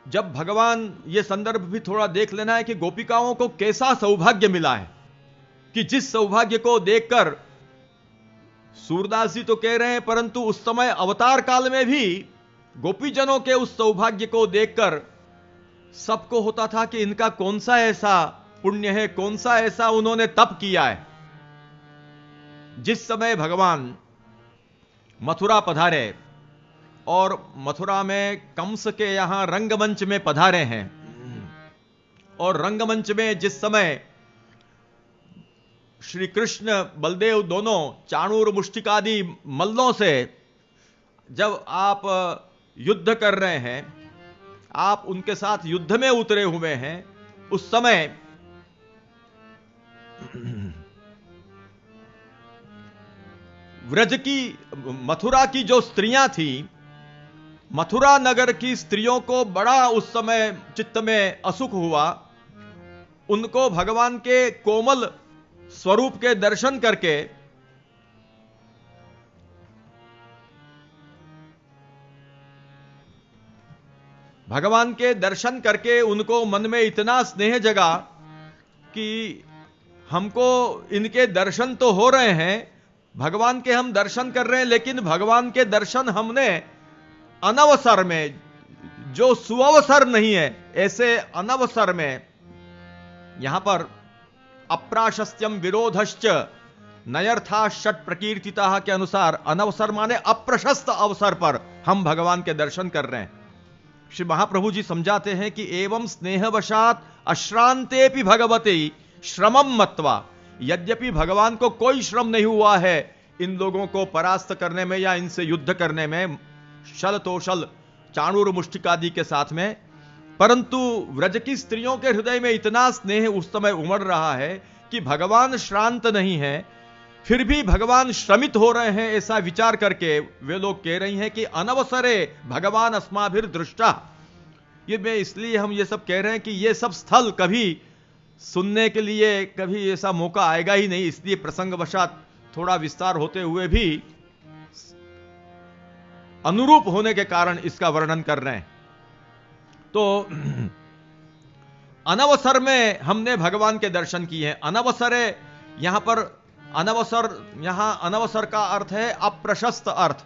जब भगवान, ये संदर्भ भी थोड़ा देख लेना है कि गोपिकाओं को कैसा सौभाग्य मिला है, कि जिस सौभाग्य को देखकर सूरदास जी तो कह रहे हैं, परंतु उस समय अवतार काल में भी गोपीजनों के उस सौभाग्य को देखकर सबको होता था कि इनका कौन सा ऐसा पुण्य है, कौन सा ऐसा उन्होंने तप किया है। जिस समय भगवान मथुरा पधारे और मथुरा में कंस के यहां रंगमंच में पधारे हैं, और रंगमंच में जिस समय श्री कृष्ण बलदेव दोनों चाणूर मुष्टिकादि मल्लों से जब आप युद्ध कर रहे हैं, आप उनके साथ युद्ध में उतरे हुए हैं, उस समय व्रज की मथुरा की जो स्त्रियां थी, मथुरा नगर की स्त्रियों को बड़ा उस समय चित्त में असुख हुआ। उनको भगवान के कोमल स्वरूप के दर्शन करके भगवान के दर्शन करके उनको मन में इतना स्नेह जगा कि हमको इनके दर्शन तो हो रहे हैं, भगवान के हम दर्शन कर रहे हैं, लेकिन भगवान के दर्शन हमने अनवसर में, जो सुअवसर नहीं है, ऐसे अनवसर में, यहां पर अप्राशस्त्यम विरोधश्च नयर्था षट प्रकीर्तिता के अनुसार अनवसर माने अप्रशस्त अवसर पर हम भगवान के दर्शन कर रहे हैं। श्री महाप्रभु जी समझाते हैं कि एवं स्नेहवशात अश्रांतेपि भगवते श्रमम मत्वा, यद्यपि भगवान को कोई श्रम नहीं हुआ है इन लोगों को परास्त करने में या इनसे युद्ध करने में, शल तोशल चाणूर मुष्टिक आदि के साथ में, परंतु व्रज की स्त्रियों के हृदय में इतना स्नेह उस समय उमड़ रहा है कि भगवान श्रांत नहीं है, फिर भी भगवान श्रमित हो रहे हैं, ऐसा विचार करके वे लोग कह रही हैं कि अनवसरे भगवान अस्माभिर दृष्टा। ये मैं इसलिए हम ये सब कह रहे हैं कि ये सब स्थल कभी सुनने के लिए कभी ऐसा मौका आएगा ही नहीं, इसलिए प्रसंगवशात थोड़ा विस्तार होते हुए भी अनुरूप होने के कारण इसका वर्णन कर रहे हैं। तो अनवसर में हमने भगवान के दर्शन किए हैं। अनवसरे यहां पर अनवसर का अर्थ है अप्रशस्त अर्थ।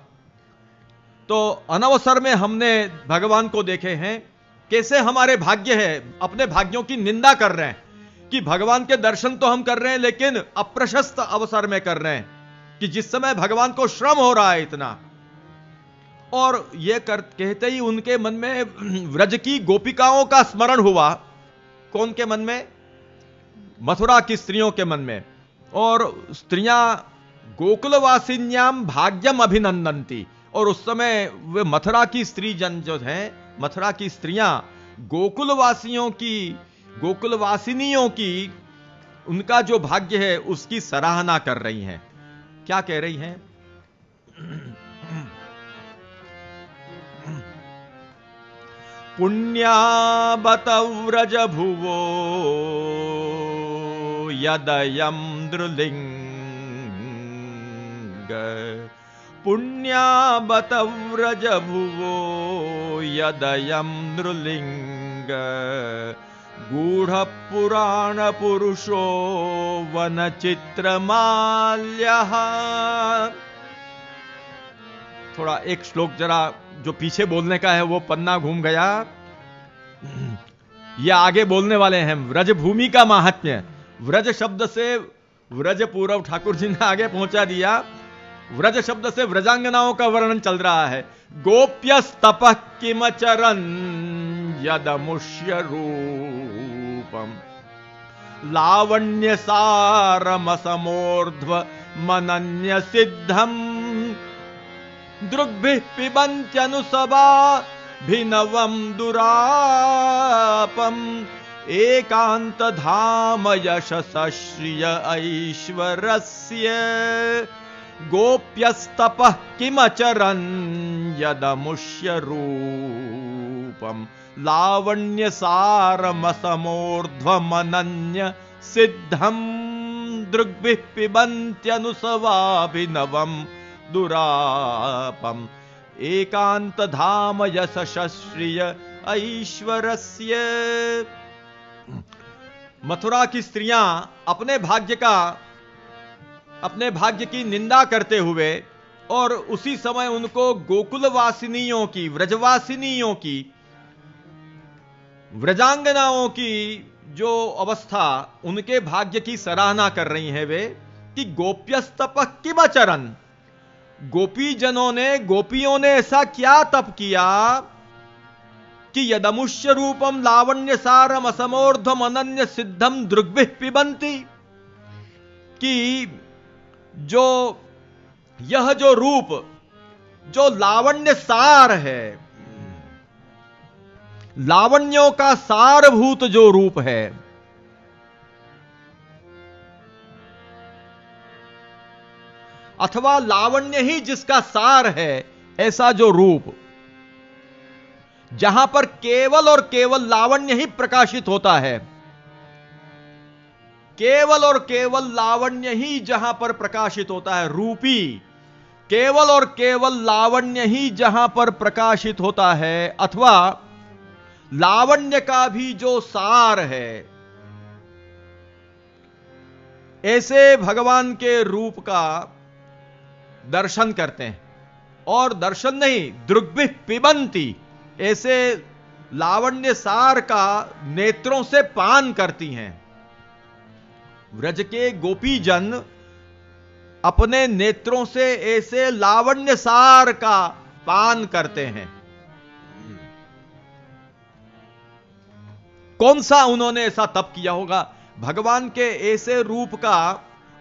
तो अनवसर में हमने भगवान को देखे हैं। कैसे हमारे भाग्य है, अपने भाग्यों की निंदा कर रहे हैं कि भगवान के दर्शन तो हम कर रहे हैं लेकिन अप्रशस्त अवसर में कर रहे हैं, कि जिस समय भगवान को श्रम हो रहा है इतना। और यह कहते ही उनके मन में व्रज की गोपिकाओं का स्मरण हुआ। कौन के मन में? मथुरा की स्त्रियों के मन में। और स्त्रियां गोकुलवासिन्याम भाग्यम अभिनंदंती, और उस समय वे मथुरा की स्त्री जन जो हैं, मथुरा की स्त्रियां गोकुलवासिनियों की उनका जो भाग्य है उसकी सराहना कर रही हैं। क्या कह रही हैं? पुण्याबत व्रज भुवो यदयं नृलिंग, पुण्याबत व्रज भुवो यदयं नृलिंग, गूढ़ पुराण पुरुषो वन चित्रमाल्यः। थोड़ा एक श्लोक जरा जो पीछे बोलने का है वो पन्ना घूम गया, ये आगे बोलने वाले हैं। व्रज भूमि का महात्म्य, व्रज शब्द से व्रज पूर्व ठाकुर जी ने आगे पहुंचा दिया। व्रज शब्द से व्रजांगनाओं का वर्णन चल रहा है। गोप्यस्तपः किमचरन् यदमुष्य रूपम, लावण्य सारमसमोर्ध्व मनन्य सिद्धम, दृग्भिः पिबन्त्यनुसवाभिनवं दुरापम, एकांत धाम यशसश्रिय ऐश्वरस्य, गोप्यस्तपः किमचरन् यदमुष्य रूपम, लावण्य सारमसमोर्ध्वमनन्य सिद्धम, दृग्भिः पिबन्त्यनुसवाभिनवं दुरापम, एकांत धाम यशश्रिय ऐश्वरस्य। मथुरा की स्त्रियां अपने भाग्य की निंदा करते हुए और उसी समय उनको गोकुलवासिनियों की, व्रजवासिनियों की, व्रजांगनाओं की जो अवस्था, उनके भाग्य की सराहना कर रही हैं वे, कि गोप्यस्तपः किमचरन्, गोपीजनों ने, गोपियों ने ऐसा क्या तप किया कि यदमुष्य रूपम लावण्य सारम असमोर्ध्वम अनन्य सिद्धम दृग्भिः पिबन्ति, कि यह जो रूप, जो लावण्य सार है, लावण्यों का सारभूत जो रूप है, अथवा लावण्य ही जिसका सार है, ऐसा जो रूप, जहां पर केवल और केवल लावण्य ही प्रकाशित होता है, केवल और केवल लावण्य ही जहां पर प्रकाशित होता है, रूपी केवल और केवल लावण्य ही जहां पर प्रकाशित होता है, अथवा लावण्य का भी जो सार है, ऐसे भगवान के रूप का दर्शन करते हैं। और दर्शन नहीं, दृग्भिः पिबन्ति, ऐसे लावण्य सार का नेत्रों से पान करती हैं। व्रज के गोपी जन अपने नेत्रों से ऐसे लावण्य सार का पान करते हैं। कौन सा उन्होंने ऐसा तप किया होगा? भगवान के ऐसे रूप का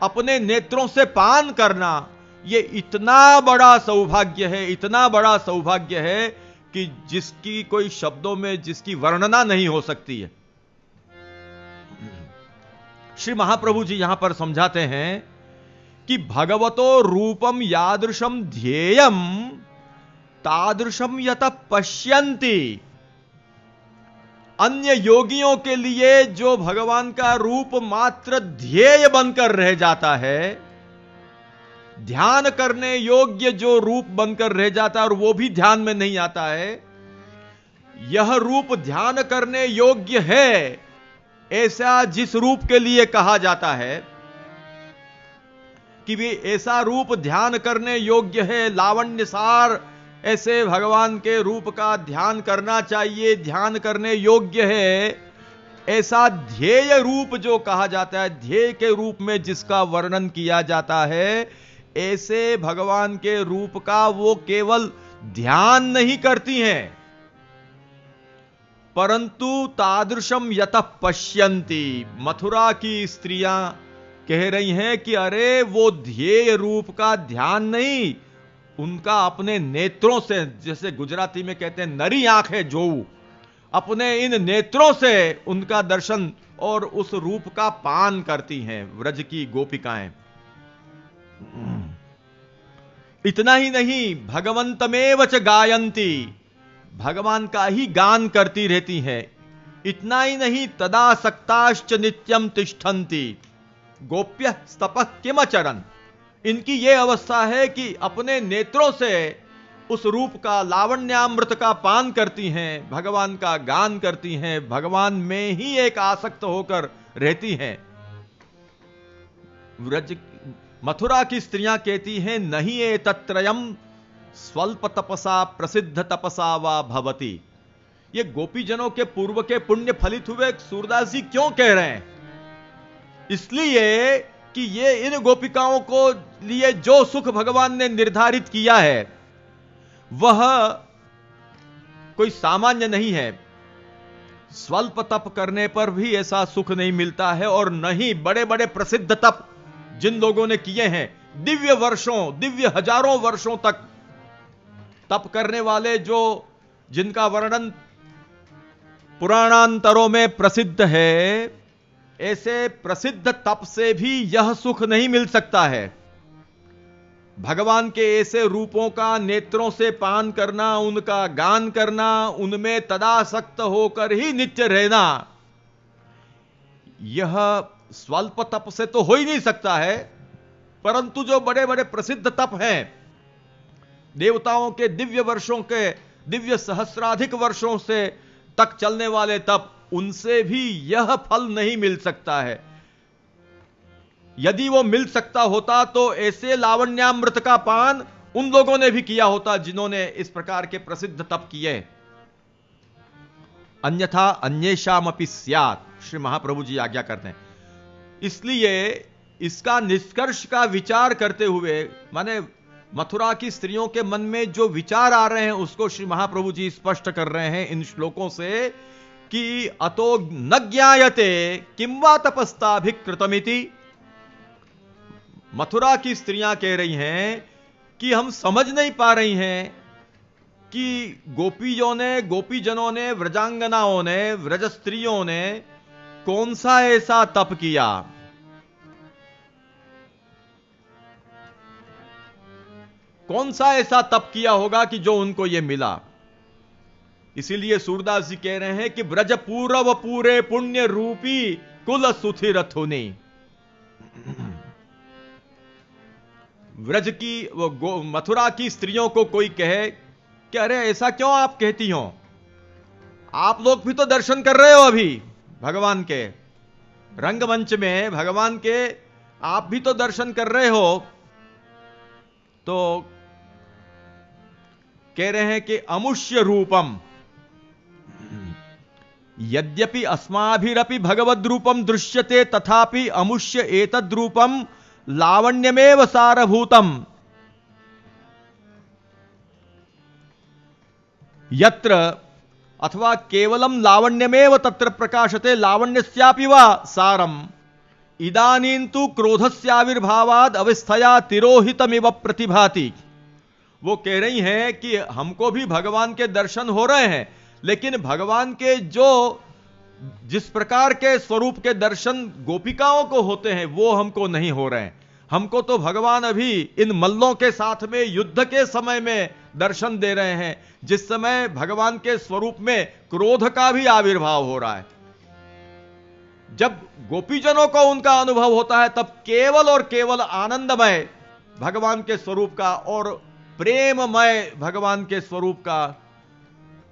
अपने नेत्रों से पान करना, यह इतना बड़ा सौभाग्य है, इतना बड़ा सौभाग्य है कि जिसकी कोई शब्दों में जिसकी वर्णना नहीं हो सकती है। श्री महाप्रभु जी यहां पर समझाते हैं कि भगवतो रूपम यादृशम ध्येयम तादृशम यत पश्यन्ति। अन्य योगियों के लिए जो भगवान का रूप मात्र ध्येय बनकर रह जाता है, ध्यान करने योग्य जो रूप बनकर रह जाता है और वो भी ध्यान में नहीं आता है, यह रूप ध्यान करने योग्य है ऐसा जिस रूप के लिए कहा जाता है कि भी ऐसा रूप ध्यान करने योग्य है, लावण्यसार ऐसे भगवान के रूप का ध्यान करना चाहिए, ध्यान करने योग्य है, ऐसा ध्येय रूप जो कहा जाता है, ध्येय के रूप में जिसका वर्णन किया जाता है, ऐसे भगवान के रूप का वो केवल ध्यान नहीं करती हैं, परंतु तादृशम यतः पश्यन्ति। मथुरा की स्त्रियां कह रही हैं कि अरे वो ध्येय रूप का ध्यान नहीं, उनका अपने नेत्रों से, जैसे गुजराती में कहते हैं नरी आंखें जो, अपने इन नेत्रों से उनका दर्शन और उस रूप का पान करती हैं व्रज की गोपिकाएं। इतना ही नहीं, भगवंतमेव च गायन्ति, भगवान का ही गान करती रहती हैं। इतना ही नहीं, तदासक्ताश्च नित्यम तिष्ठन्ति गोप्य स्तपः किमचरन्। इनकी यह अवस्था है कि अपने नेत्रों से उस रूप का, लावण्यामृत का पान करती हैं, भगवान का गान करती हैं, भगवान में ही एक आसक्त होकर रहती हैं। व्रज मथुरा की स्त्रियां कहती हैं नहीं ये तत्रयम स्वल्प तपसा प्रसिद्ध तपसा वा भवति। ये गोपीजनों के पूर्व के पुण्य फलित हुए सूरदास जी क्यों कह रहे हैं? इसलिए कि ये इन गोपिकाओं को लिए जो सुख भगवान ने निर्धारित किया है वह कोई सामान्य नहीं है। स्वल्प तप करने पर भी ऐसा सुख नहीं मिलता है, और नहीं बड़े बड़े प्रसिद्ध तप जिन लोगों ने किए हैं, दिव्य वर्षों, दिव्य हजारों वर्षों तक तप करने वाले, जो जिनका वर्णन पुराणांतरों में प्रसिद्ध है, ऐसे प्रसिद्ध तप से भी यह सुख नहीं मिल सकता है। भगवान के ऐसे रूपों का नेत्रों से पान करना, उनका गान करना, उनमें तदासक्त होकर ही नित्य रहना, यह स्वल्प तप से तो हो ही नहीं सकता है। परंतु जो बड़े बड़े प्रसिद्ध तप हैं, देवताओं के दिव्य वर्षों के, दिव्य सहस्राधिक वर्षों से तक चलने वाले तप, उनसे भी यह फल नहीं मिल सकता है। यदि वो मिल सकता होता तो ऐसे लावण्यामृत का पान उन लोगों ने भी किया होता जिन्होंने इस प्रकार के प्रसिद्ध तप किए। अन्यथा अन्येषामपि स्यात्, श्री महाप्रभु जी आज्ञा करते हैं। इसलिए इसका निष्कर्ष का विचार करते हुए, माने मथुरा की स्त्रियों के मन में जो विचार आ रहे हैं उसको श्री महाप्रभु जी स्पष्ट कर रहे हैं इन श्लोकों से कि अतो न ज्ञायते किं वा तपस्ताभिकृतमिति। मथुरा की स्त्रियां कह रही हैं कि हम समझ नहीं पा रही हैं कि गोपीजनों ने, व्रजांगनाओं ने, व्रज स्त्रियों ने कौन सा ऐसा तप किया, कौन सा ऐसा तप किया होगा कि जो उनको यह मिला। इसीलिए सूरदास जी कह रहे हैं कि ब्रज पूर्व पूरे पुण्य रूपी कुल सुथिर थुनी। व्रज की मथुरा की स्त्रियों को कोई कहे कि अरे ऐसा क्यों आप कहती हो, आप लोग भी तो दर्शन कर रहे हो अभी भगवान के रंगमंच में, भगवान के आप भी तो दर्शन कर रहे हो। तो कह रहे हैं कि अमुष्य रूपम, यद्यपि अस्माभिरपि भगवद रूपम दृश्यते तथापि अमुष्य एतद् रूपम लावण्यमेव सारभूतम। यत्र अथवा केवलम लावण्यमेव तत्र प्रकाशते लावण्यस्यापि वा सारम इदानीं तु क्रोधस्याविर्भावाद अवस्थया तिरोहितमिव प्रतिभाति। वो कह रही हैं कि हमको भी भगवान के दर्शन हो रहे हैं, लेकिन भगवान के जो जिस प्रकार के स्वरूप के दर्शन गोपिकाओं को होते हैं वो हमको नहीं हो रहे हैं। हमको तो भगवान अभी इन मल्लों के साथ में युद्ध के समय में दर्शन दे रहे हैं, जिस समय भगवान के स्वरूप में क्रोध का भी आविर्भाव हो रहा है। जब गोपीजनों को उनका अनुभव होता है तब केवल और केवल आनंदमय भगवान के स्वरूप का और प्रेममय भगवान के स्वरूप का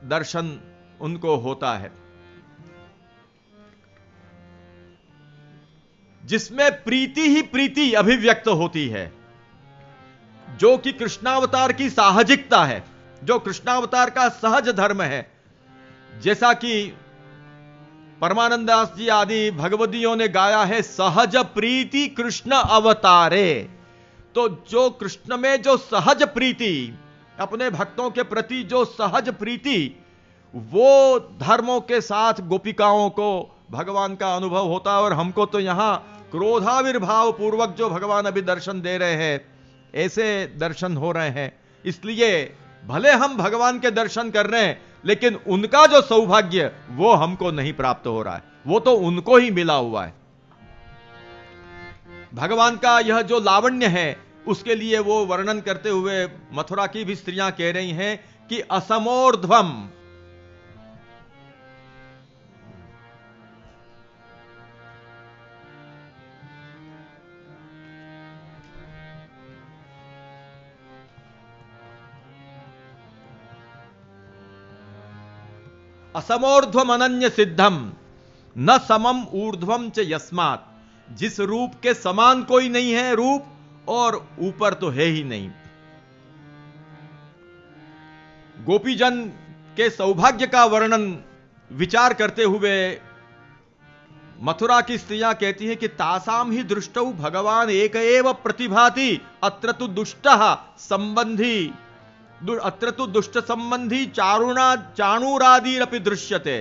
दर्शन उनको होता है, जिसमें प्रीति ही प्रीति अभिव्यक्त होती है, जो कि कृष्णावतार की साहजिकता है, जो कृष्णावतार का सहज धर्म है। जैसा कि परमानंद दास जी आदि भगवदियों ने गाया है, सहज प्रीति कृष्ण अवतारे। तो जो कृष्ण में जो सहज प्रीति, अपने भक्तों के प्रति जो सहज प्रीति, वो धर्मों के साथ गोपिकाओं को भगवान का अनुभव होता है। और हमको तो यहां क्रोधाविर्भाव पूर्वक जो भगवान अभी दर्शन दे रहे हैं, ऐसे दर्शन हो रहे हैं। इसलिए भले हम भगवान के दर्शन कर रहे हैं, लेकिन उनका जो सौभाग्य वो हमको नहीं प्राप्त हो रहा है, वो तो उनको ही मिला हुआ है। भगवान का यह जो लावण्य है उसके लिए वो वर्णन करते हुए मथुरा की भी स्त्रियां कह रही हैं कि असमोर्ध्वम, असमोर्ध्वम अनन्य सिद्धम न समम ऊर्ध्वम च यस्मात्। जिस रूप के समान कोई नहीं है रूप, और ऊपर तो है ही नहीं। गोपीजन के सौभाग्य का वर्णन विचार करते हुए मथुरा की स्त्रियां कहती हैं कि तासाम ही दृष्टौ भगवान एक एव प्रतिभाति अत्र तु दुष्टः संबंधी, अत्र तु दुष्ट संबंधी चाणूरादीरपि दृश्यते।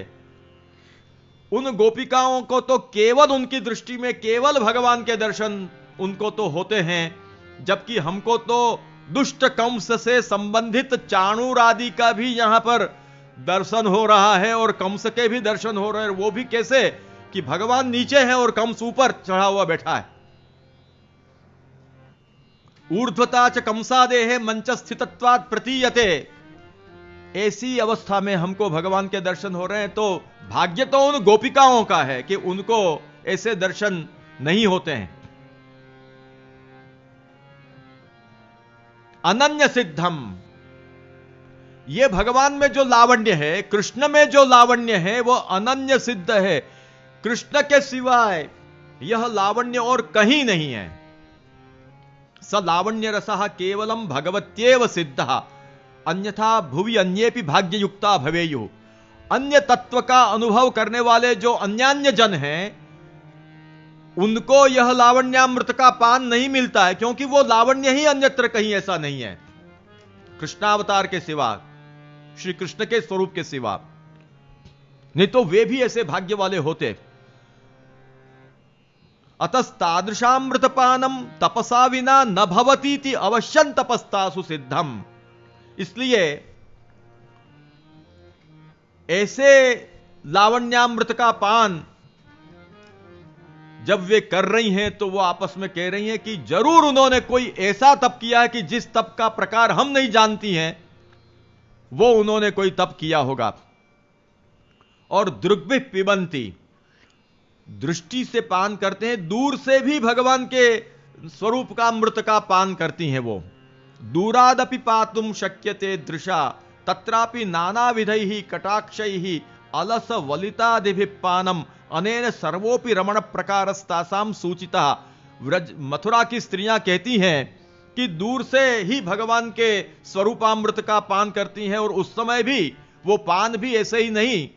उन गोपिकाओं को तो केवल उनकी दृष्टि में केवल भगवान के दर्शन उनको तो होते हैं, जबकि हमको तो दुष्ट कंस से संबंधित चाणूर आदि का भी यहां पर दर्शन हो रहा है और कंस के भी दर्शन हो रहे हैं। वो भी कैसे कि भगवान नीचे हैं और कंस ऊपर चढ़ा हुआ बैठा है। ऊर्ध्वता च कंसादेह मंच स्थितत्वात् प्रतीयते। ऐसी अवस्था में हमको भगवान के दर्शन हो रहे हैं, तो भाग्य तो उन गोपिकाओं का है कि उनको ऐसे दर्शन नहीं होते हैं। अनन्य सिद्धम, यह भगवान में जो लावण्य है, कृष्ण में जो लावण्य है वो अनन्य सिद्ध है। कृष्ण के सिवाय यह लावण्य और कहीं नहीं है। स लावण्य रसः केवलम भगवत्येव सिद्धः अन्यथा भुवि अन्येपि भाग्ययुक्ता भवेयुः। अन्य तत्व का अनुभव करने वाले जो अन्यान्य जन हैं, उनको यह लावण्यामृत का पान नहीं मिलता है, क्योंकि वो लावण्य ही अन्यत्र कहीं ऐसा नहीं है कृष्णावतार के सिवा, श्री कृष्ण के स्वरूप के सिवा। नहीं तो वे भी ऐसे भाग्य वाले होते। अतस्तादृशामृतपानम तपसा विना न भवतीति अवश्यं तपस्तासु सिद्धम। इसलिए ऐसे लावण्यामृत का पान जब वे कर रही हैं तो वो आपस में कह रही हैं कि जरूर उन्होंने कोई ऐसा तप किया है कि जिस तप का प्रकार हम नहीं जानती हैं, वो उन्होंने कोई तप किया होगा। और दृग्भि पिबंती, दृष्टि से पान करते हैं, दूर से भी भगवान के स्वरूप का अमृत का पान करती हैं। वो दूरादपि पातुम शक्यते दृशा तत्रापि नानाविधैः कटाक्षैः अलस वलितादिभिः पानम अनेन सर्वोपि रमण प्रकारस्तासाम सूचिता। व्रज मथुरा की स्त्रियां कहती हैं कि दूर से ही भगवान के स्वरूपामृत का पान करती हैं, और उस समय भी वो पान भी ऐसे ही नहीं,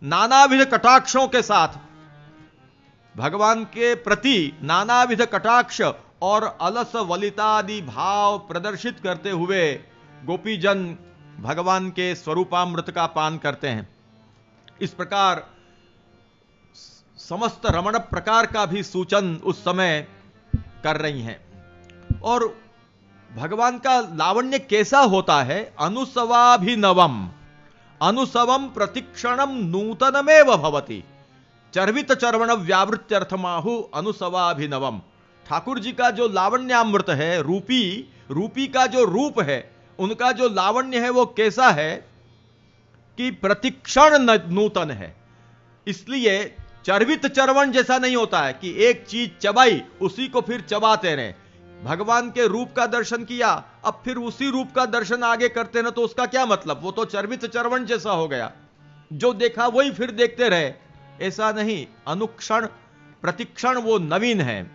नानाविध कटाक्षों के साथ भगवान के प्रति नानाविध कटाक्ष और अलस वलितादि भाव प्रदर्शित करते हुए गोपीजन भगवान के स्वरूपामृत का पान करते हैं। इस प्रकार समस्त रमण प्रकार का भी सूचन उस समय कर रही हैं। और भगवान का लावण्य कैसा होता है? अनुसवाभिनवम अनुसवम प्रतिक्षणम नूतनमेव भवति चर्वित चर्वण व्यावृत्यर्थमाहु अनुसवाभिनवम। ठाकुर जी का जो लावण्यामृत है, रूपी का जो रूप है, उनका जो लावण्य है वो कैसा है कि प्रतिक्षण नूतन है। इसलिए चर्वित चर्वण जैसा नहीं होता है कि एक चीज चबाई उसी को फिर चबाते रहे। भगवान के रूप का दर्शन किया, अब फिर उसी रूप का दर्शन आगे करते ना, तो उसका क्या मतलब? वो तो चर्वित चर्वण जैसा हो गया, जो देखा वही फिर देखते रहे। ऐसा नहीं, अनुक्षण प्रतिक्षण वो नवीन है।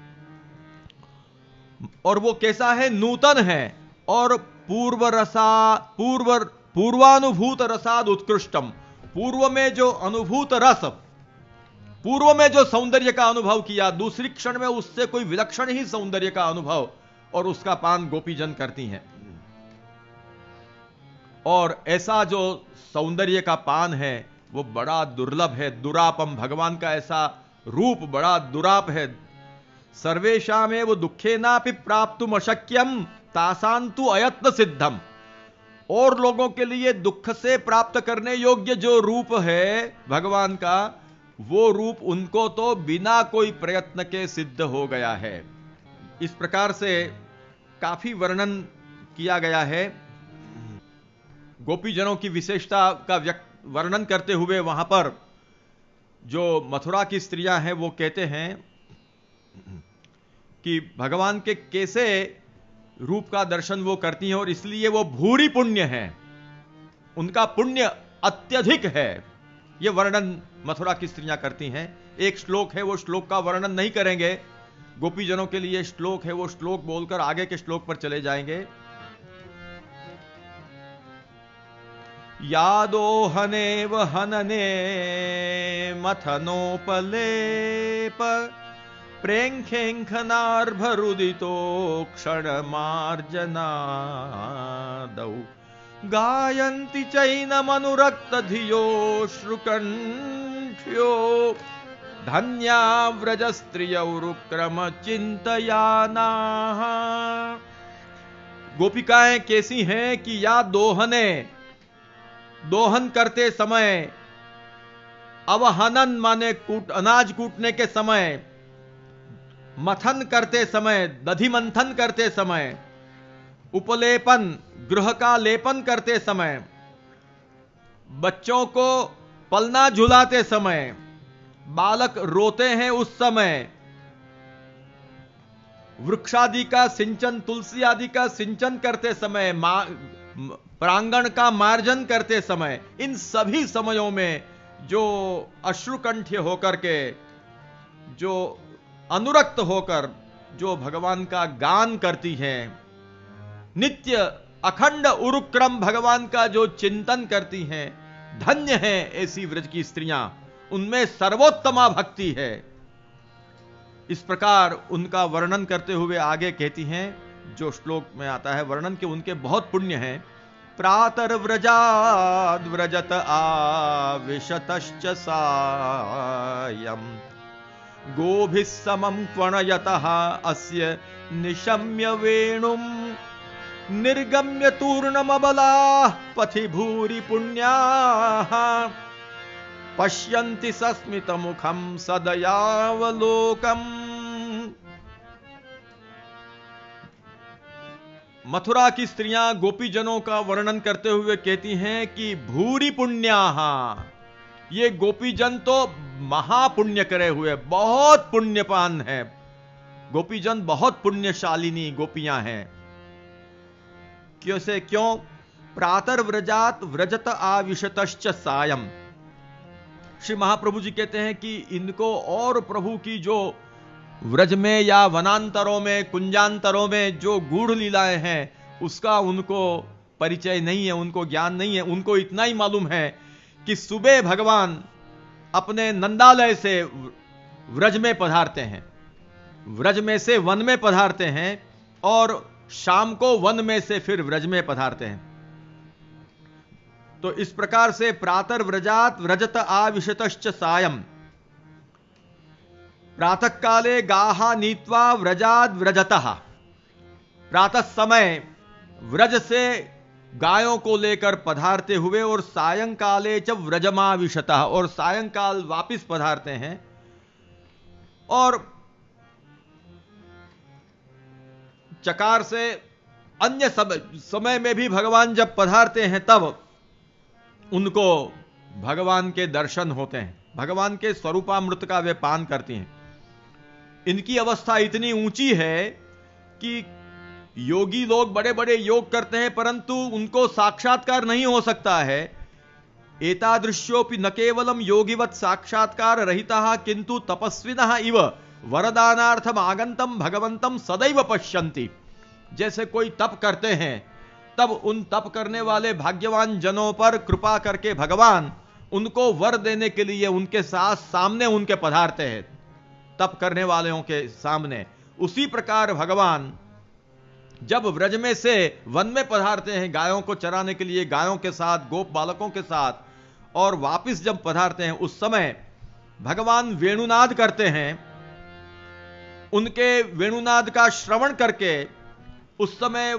और वो कैसा है? नूतन है। और पूर्वानुभूत रसाद उत्कृष्टम। पूर्व में जो अनुभूत रस, पूर्व में जो सौंदर्य का अनुभव किया, दूसरी क्षण में उससे कोई विलक्षण ही सौंदर्य का अनुभव और उसका पान गोपीजन करती हैं। और ऐसा जो सौंदर्य का पान है वो बड़ा दुर्लभ है, दुरापम। भगवान का ऐसा रूप बड़ा दुराप है। सर्वेषामेव दुखेनापि प्राप्तुम अशक्यम तासांतु अयत्न सिद्धम। और लोगों के लिए दुख से प्राप्त करने योग्य जो रूप है भगवान का, वो रूप उनको तो बिना कोई प्रयत्न के सिद्ध हो गया है। इस प्रकार से काफी वर्णन किया गया है। गोपीजनों की विशेषता का वर्णन करते हुए वहां पर जो मथुरा की स्त्रियां हैं वो कहते हैं कि भगवान के कैसे रूप का दर्शन वो करती हैं, और इसलिए वो भूरी पुण्य हैं, उनका पुण्य अत्यधिक है। ये वर्णन मथुरा की स्त्रियां करती हैं। एक श्लोक है, वो श्लोक का वर्णन नहीं करेंगे, गोपीजनों के लिए श्लोक है, वो श्लोक बोलकर आगे के श्लोक पर चले जाएंगे। यादोहनेव हनने मथनोपलेप प्रेंखेंखनार्भरुदितो क्षणमार्जनादौ गायन्ति चैनमनुरक्तधियो श्रुकण्ठ्यो धन्या व्रजस्त्रियौरुक्रम चिन्तयानाः। गोपिकाएं कैसी हैं कि या दोहन करते समय, अवहनन माने अनाज कूटने के समय, मथन करते समय, दधि मंथन करते समय, उपलेपन गृह का लेपन करते समय, बच्चों को पलना झुलाते समय, बालक रोते हैं उस समय, वृक्षादि का सिंचन, तुलसी आदि का सिंचन करते समय, प्रांगण का मार्जन करते समय, इन सभी समयों में जो अश्रुकंठ्य होकर के, जो अनुरक्त होकर जो भगवान का गान करती हैं, नित्य अखंड उरुक्रम भगवान का जो चिंतन करती हैं, धन्य है ऐसी व्रज की स्त्रियां, उनमें सर्वोत्तमा भक्ति है। इस प्रकार उनका वर्णन करते हुए आगे कहती हैं, जो श्लोक में आता है वर्णन के उनके बहुत पुण्य हैं। प्रातर व्रजाद व्रजत आविशतश्च सायं गोभिः समं त्वणयतः अस्य निशम्य वेणुं निर्गम्य तूर्णमबलाः पथि भूरि पुण्याः पश्यन्ति सस्मितमुखं सदयावलोकम्। मथुरा की स्त्रियां गोपीजनों का वर्णन करते हुए कहती हैं कि भूरि पुण्याः, ये गोपीजन तो महापुण्य करे हुए, बहुत पुण्यपान है। गोपीजन बहुत पुण्यशालिनी गोपियां हैं। क्यों? प्रातर व्रजात व्रजत आविशतश्च सायं। श्री महाप्रभु जी कहते हैं कि इनको और प्रभु की जो व्रज में या वनांतरों में, कुंजांतरों में जो गूढ़ लीलाएं हैं, उसका उनको परिचय नहीं है, उनको ज्ञान नहीं है। उनको इतना ही मालूम है कि सुबह भगवान अपने नंदालय से व्रज में पधारते हैं, व्रज में से वन में पधारते हैं, और शाम को वन में से फिर व्रज में पधारते हैं। तो इस प्रकार से प्रातः व्रजात व्रजत आविशतश्च सायं, प्रातः काले गाहा नीत्वा व्रजाद व्रजतः, प्रातः समय व्रज से गायों को लेकर पधारते हुए और सायंकाले च व्रजमाविशतः, और सायंकाल वापिस पधारते हैं। और चकार से अन्य समय में भी भगवान जब पधारते हैं तब उनको भगवान के दर्शन होते हैं, भगवान के स्वरूपामृत का वे पान करती हैं। इनकी अवस्था इतनी ऊंची है कि योगी लोग बड़े बड़े योग करते हैं परंतु उनको साक्षात्कार नहीं हो सकता है। एतादृश्योपि न केवलम योगिवत साक्षात्कार रहितः किंतु तपस्विनः इव वरदानार्थम आगंतम भगवंतम सदैव पश्यन्ति। जैसे कोई तप करते हैं तब उन तप करने वाले भाग्यवान जनों पर कृपा करके भगवान उनको वर देने के लिए उनके साथ सामने उनके पधारते हैं, तप करने वालों के सामने। उसी प्रकार भगवान जब व्रज में से वन में पधारते हैं गायों को चराने के लिए, गायों के साथ, गोप बालकों के साथ, और वापिस जब पधारते हैं उस समय भगवान वेणुनाद करते हैं। उनके वेणुनाद का श्रवण करके उस समय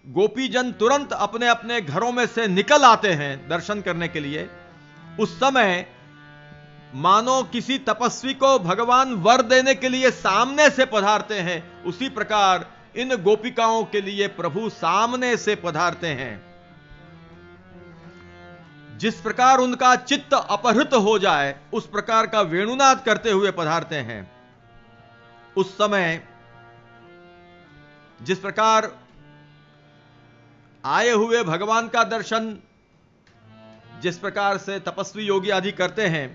गोपीजन तुरंत अपने अपने घरों में से निकल आते हैं दर्शन करने के लिए। उस समय मानो किसी तपस्वी को भगवान वर देने के लिए सामने से पधारते हैं, उसी प्रकार इन गोपिकाओं के लिए प्रभु सामने से पधारते हैं। जिस प्रकार उनका चित्त अपहृत हो जाए उस प्रकार का वेणुनाद करते हुए पधारते हैं। उस समय जिस प्रकार आए हुए भगवान का दर्शन जिस प्रकार से तपस्वी योगी आदि करते हैं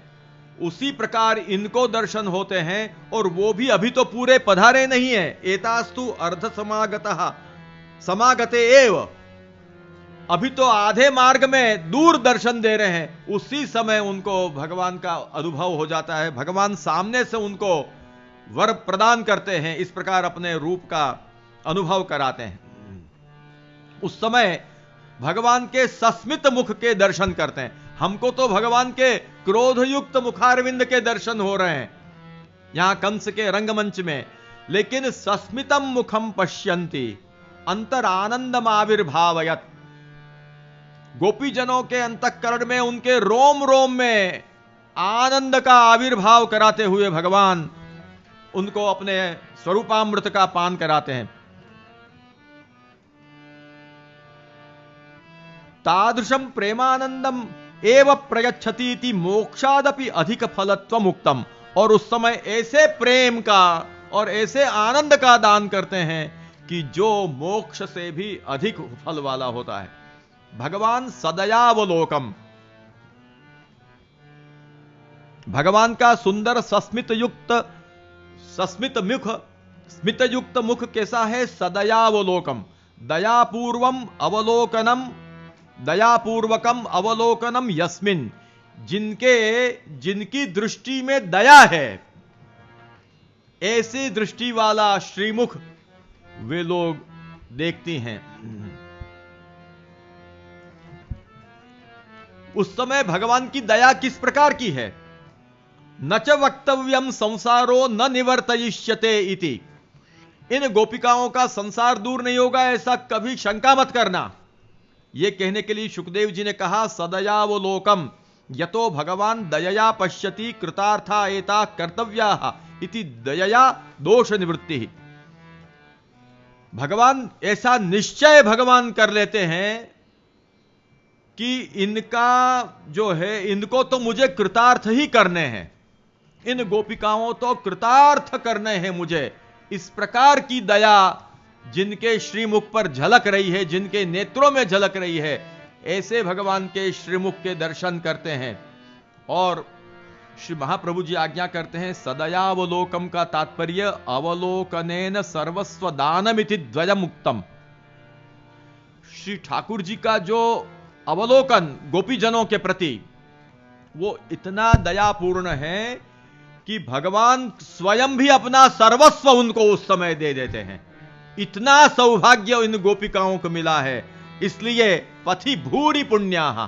उसी प्रकार इनको दर्शन होते हैं, और वो भी अभी तो पूरे पधारे नहीं है। एतास्तु अर्ध समागतः समागते एव, अभी तो आधे मार्ग में दूर दर्शन दे रहे हैं। उसी समय उनको भगवान का अनुभव हो जाता है, भगवान सामने से उनको वर प्रदान करते हैं, इस प्रकार अपने रूप का अनुभव कराते हैं। उस समय भगवान के सस्मित मुख के दर्शन करते हैं। हमको तो भगवान के क्रोधयुक्त मुखारविंद के दर्शन हो रहे हैं यहां कंस के रंगमंच में, लेकिन सस्मितम मुखम पश्यन्ति अंतर आनंदम आविर्भावयत। गोपीजनों के अंतःकरण में उनके रोम रोम में आनंद का आविर्भाव कराते हुए भगवान उनको अपने स्वरूपामृत का पान कराते हैं। तादृशम प्रेमानंदम एव प्रयच्छति इति मोक्षादपि अधिक फलत्व मुक्तम, और उस समय ऐसे प्रेम का और ऐसे आनंद का दान करते हैं कि जो मोक्ष से भी अधिक फल वाला होता है। भगवान सदयावलोकम, भगवान का सुंदर सस्मित मुख, स्मित युक्त मुख कैसा है? सदयावलोकम, दयापूर्वकम अवलोकनम यस्मिन, जिनकी दृष्टि में दया है ऐसी दृष्टि वाला श्रीमुख वे लोग देखती हैं। उस समय भगवान की दया किस प्रकार की है? न च वक्तव्यम संसारो न निवर्तयिष्यते इति, इन गोपिकाओं का संसार दूर नहीं होगा ऐसा कभी शंका मत करना। यह कहने के लिए सुखदेव जी ने कहा सदयावलोकम यतो भगवान दयया पश्यति कृतार्था एता कर्तव्याः इति दयया दोष निवृत्ति। भगवान ऐसा निश्चय भगवान कर लेते हैं कि इनका जो है इनको तो मुझे कृतार्थ ही करने हैं, इन गोपिकाओं तो कृतार्थ करने हैं मुझे। इस प्रकार की दया जिनके श्रीमुख पर झलक रही है, जिनके नेत्रों में झलक रही है, ऐसे भगवान के श्रीमुख के दर्शन करते हैं। और श्री महाप्रभु जी आज्ञा करते हैं सदयावलोकम का तात्पर्य अवलोकनेन सर्वस्व दानमिति द्वयमुक्तम। श्री ठाकुर जी का जो अवलोकन गोपीजनों के प्रति वो इतना दयापूर्ण है कि भगवान स्वयं भी अपना सर्वस्व उनको उस समय दे देते हैं। इतना सौभाग्य इन गोपिकाओं को मिला है, इसलिए पथि भूरि पुण्याः,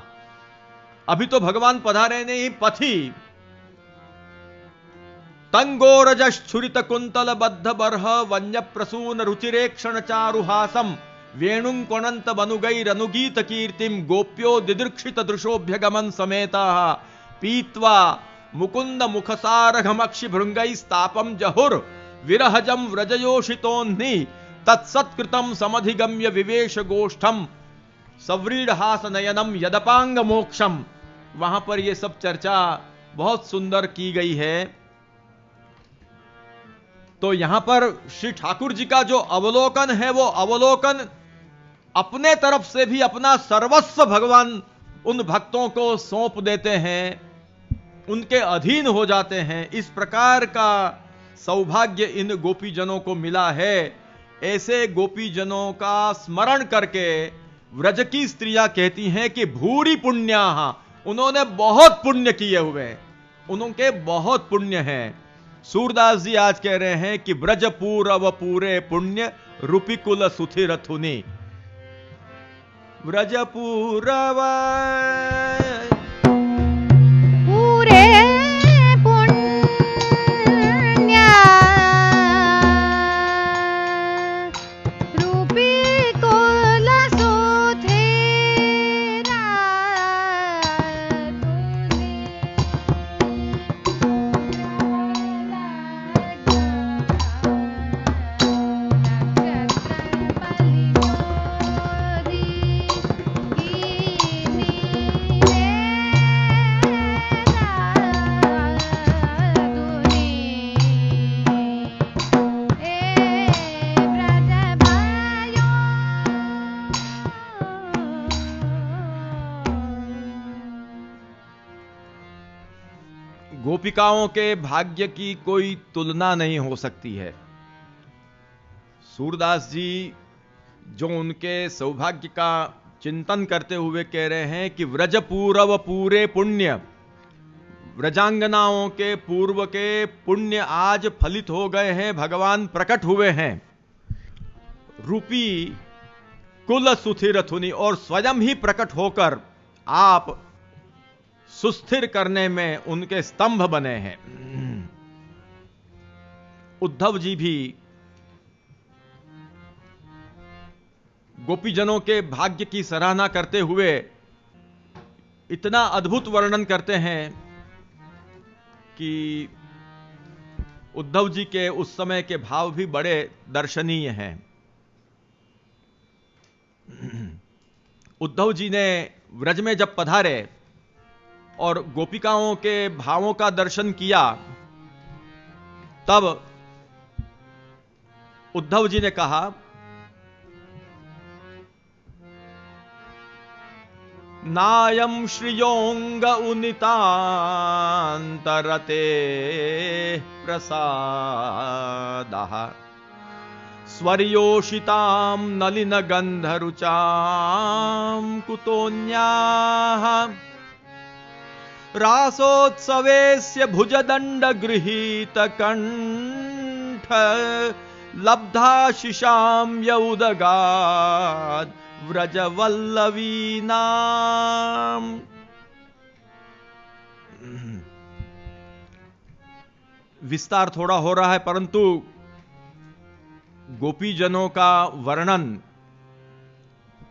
अभी तो भगवान पधारे नहीं, पथी तंगोरजश्छुरित कुंतल बद्ध बर्ह वन्य प्रसून रुचिरेक्षण चारुहासम वेणुं कोणंत बनुगैरनुगीत कीर्तिम गोप्यो दिदृक्षित दृशोभ्यगमन समेताः पीत्वा मुकुंद मुखसारघमक्षि भृंगैस्तापम जहुर विरहजम व्रजयोषितोन्नि तत्सत्कृतम समधिगम्य विवेश गोष्ठम सव्रीडहास नयनम यदपांग मोक्षम। वहां पर यह सब चर्चा बहुत सुंदर की गई है। तो यहां पर श्री ठाकुर जी का जो अवलोकन है, वो अवलोकन अपने तरफ से भी अपना सर्वस्व भगवान उन भक्तों को सौंप देते हैं, उनके अधीन हो जाते हैं। इस प्रकार का सौभाग्य इन गोपीजनों को मिला है। ऐसे गोपीजनों का स्मरण करके व्रज की स्त्रियां कहती हैं कि भूरि पुण्याः, उन्होंने बहुत पुण्य किए हुए हैं, उनके बहुत पुण्य हैं। सूरदास जी आज कह रहे हैं कि व्रज पूरव पूरे पुण्य रूपिकुल सुथिर थुनि। व्रज पूरव पूरे पुण्य रूपिकुल सुथिर गोपिकाओं के भाग्य की कोई तुलना नहीं हो सकती है। सूरदास जी जो उनके सौभाग्य का चिंतन करते हुए कह रहे हैं कि व्रज पूर्व पूरे पुण्य, व्रजांगनाओं के पूर्व के पुण्य आज फलित हो गए हैं, भगवान प्रकट हुए हैं। रूपी कुल सुथिर थुनि, और स्वयं ही प्रकट होकर आप सुस्थिर करने में उनके स्तंभ बने हैं। उद्धव जी भी गोपीजनों के भाग्य की सराहना करते हुए इतना अद्भुत वर्णन करते हैं कि उद्धव जी के उस समय के भाव भी बड़े दर्शनीय हैं। उद्धव जी ने व्रज में जब पधारे और गोपिकाओं के भावों का दर्शन किया, तब उद्धव जी ने कहा, नायम श्रियोंग उनितांतरते प्रसादः स्वर्योषितां नलिन गंधरुचां कुतोन्याः रासोत्सवेस्य भुजदंड गृहीत कंठ लब्धाशिषां यौदगाद व्रजवल्लवीनाम्। विस्तार थोड़ा हो रहा है, परंतु गोपीजनों का वर्णन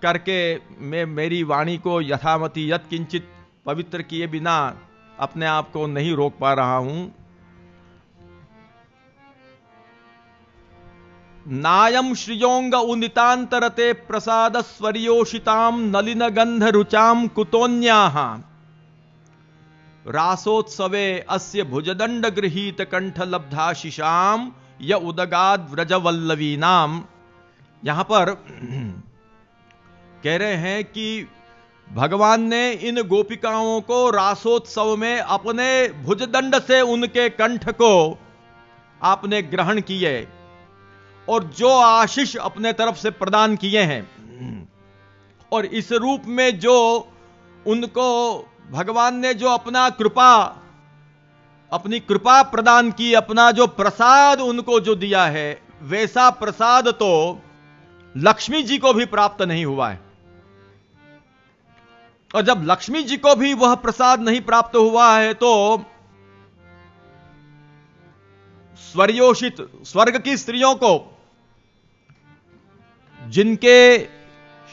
करके मैं मेरी वाणी को यथामति यत्किंचित पवित्र किए बिना अपने आप को नहीं रोक पा रहा हूं। नायम श्रियोंग उन्नितांतरते प्रसाद स्वर्योषिताम नलिन गंध रुचाम कुतोन्याः रासोत्सवे अस्य भुजदंड गृहीत कंठ लब्धाशिषाम य उदगाद व्रजवल्लवीनाम। यहां पर कह रहे हैं कि भगवान ने इन गोपिकाओं को रासोत्सव में अपने भुजदंड से उनके कंठ को आपने ग्रहण किए और जो आशीष अपने तरफ से प्रदान किए हैं, और इस रूप में जो उनको भगवान ने जो अपनी कृपा प्रदान की, अपना जो प्रसाद उनको जो दिया है, वैसा प्रसाद तो लक्ष्मी जी को भी प्राप्त नहीं हुआ है। और जब लक्ष्मी जी को भी वह प्रसाद नहीं प्राप्त हुआ है तो स्वर्योषित स्वर्ग की स्त्रियों को, जिनके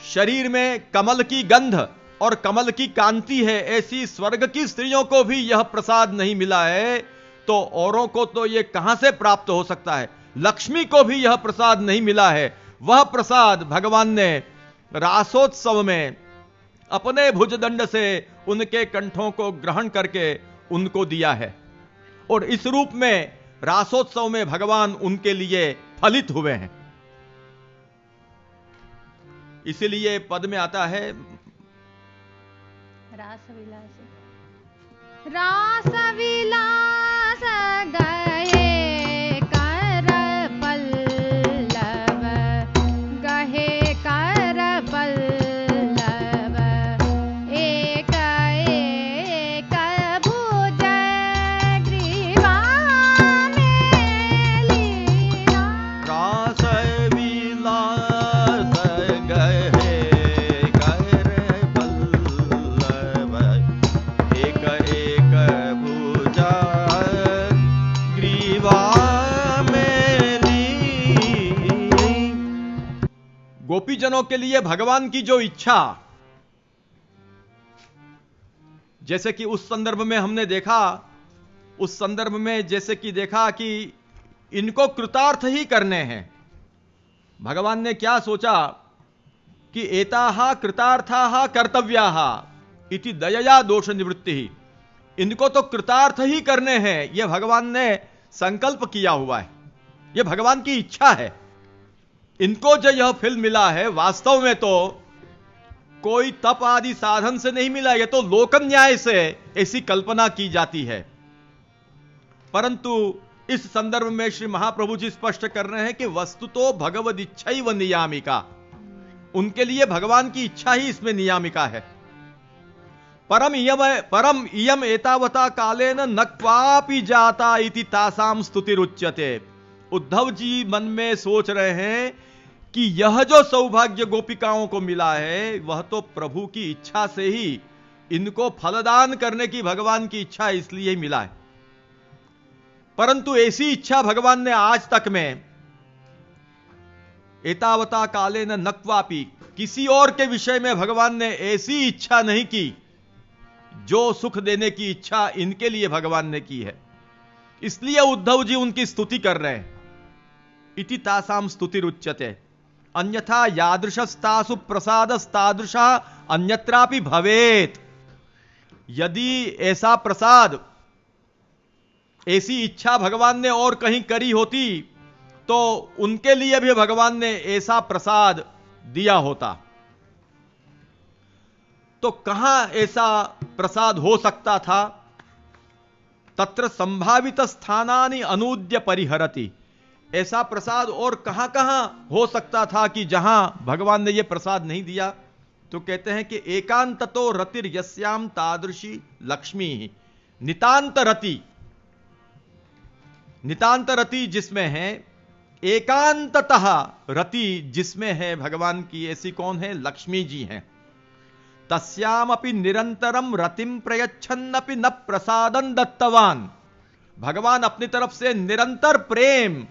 शरीर में कमल की गंध और कमल की कांति है, ऐसी स्वर्ग की स्त्रियों को भी यह प्रसाद नहीं मिला है, तो औरों को तो यह कहां से प्राप्त हो सकता है। लक्ष्मी को भी यह प्रसाद नहीं मिला है। वह प्रसाद भगवान ने रासोत्सव में अपने भुजदंड से उनके कंठों को ग्रहण करके उनको दिया है, और इस रूप में रासोत्सव में भगवान उनके लिए फलित हुए हैं। इसीलिए पद में आता है रास विलास गए कर पल्लव, गहे कर पल्लव, एक एक भुज ग्रीवा में लीला। रास विलास गहे कर पल्लव, एक एक भुजा ग्रीवा में ली। गोपीजनों के लिए भगवान की जो इच्छा, जैसे कि उस संदर्भ में हमने देखा, उस संदर्भ में जैसे कि देखा कि इनको कृतार्थ ही करने हैं। भगवान ने क्या सोचा कि एताहा कृतार्थाहा कर्तव्याहा इति दयया दोष निवृत्ति ही, इनको तो कृतार्थ ही करने हैं, यह भगवान ने संकल्प किया हुआ है, यह भगवान की इच्छा है। इनको जो यह फल मिला है वास्तव में तो कोई तप आदि साधन से नहीं मिला, यह तो लोक न्याय से ऐसी कल्पना की जाती है। परंतु इस संदर्भ में श्री महाप्रभु जी स्पष्ट कर रहे हैं कि वस्तु तो भगवद इच्छा व नियामिका, उनके लिए भगवान की इच्छा ही इसमें नियामिका है। परम इयम एतावता कालेन न क्वापि जाता इति तासाम स्तुतिरुच्यते। उद्धव जी मन में सोच रहे हैं कि यह जो सौभाग्य गोपिकाओं को मिला है वह तो प्रभु की इच्छा से ही, इनको फलदान करने की भगवान की इच्छा इसलिए ही मिला है। परंतु ऐसी इच्छा भगवान ने आज तक में एतावता कालेन न क्वापि, किसी और के विषय में भगवान ने ऐसी इच्छा नहीं की जो सुख देने की इच्छा इनके लिए भगवान ने की है। इसलिए उद्धव जी उनकी स्तुति कर रहे हैं। इति तासाम स्तुतिरुच्यते अन्यथा यादृशस्तासु प्रसादस्तादृशा अन्यत्रापि भवेत। यदि ऐसा प्रसाद, ऐसी इच्छा भगवान ने और कहीं करी होती तो उनके लिए भी भगवान ने ऐसा प्रसाद दिया होता। तो कहां ऐसा प्रसाद हो सकता था? तत्र संभावित स्थानानि अनूद्य परिहरति। ऐसा प्रसाद और कहां कहां हो सकता था कि जहां भगवान ने यह प्रसाद नहीं दिया? तो कहते हैं कि एकांततो रतिर यस्याम तादृशी लक्ष्मी ही। नितांत रति, नितांत रति जिसमें है, एकांततः रति जिसमें है भगवान की, ऐसी कौन है? लक्ष्मी जी हैं। तस्यामपि निरंतरम रतिम प्रयच्छन्नपि न प्रसादं दत्तवान। भगवान अपनी तरफ से निरंतर प्रेम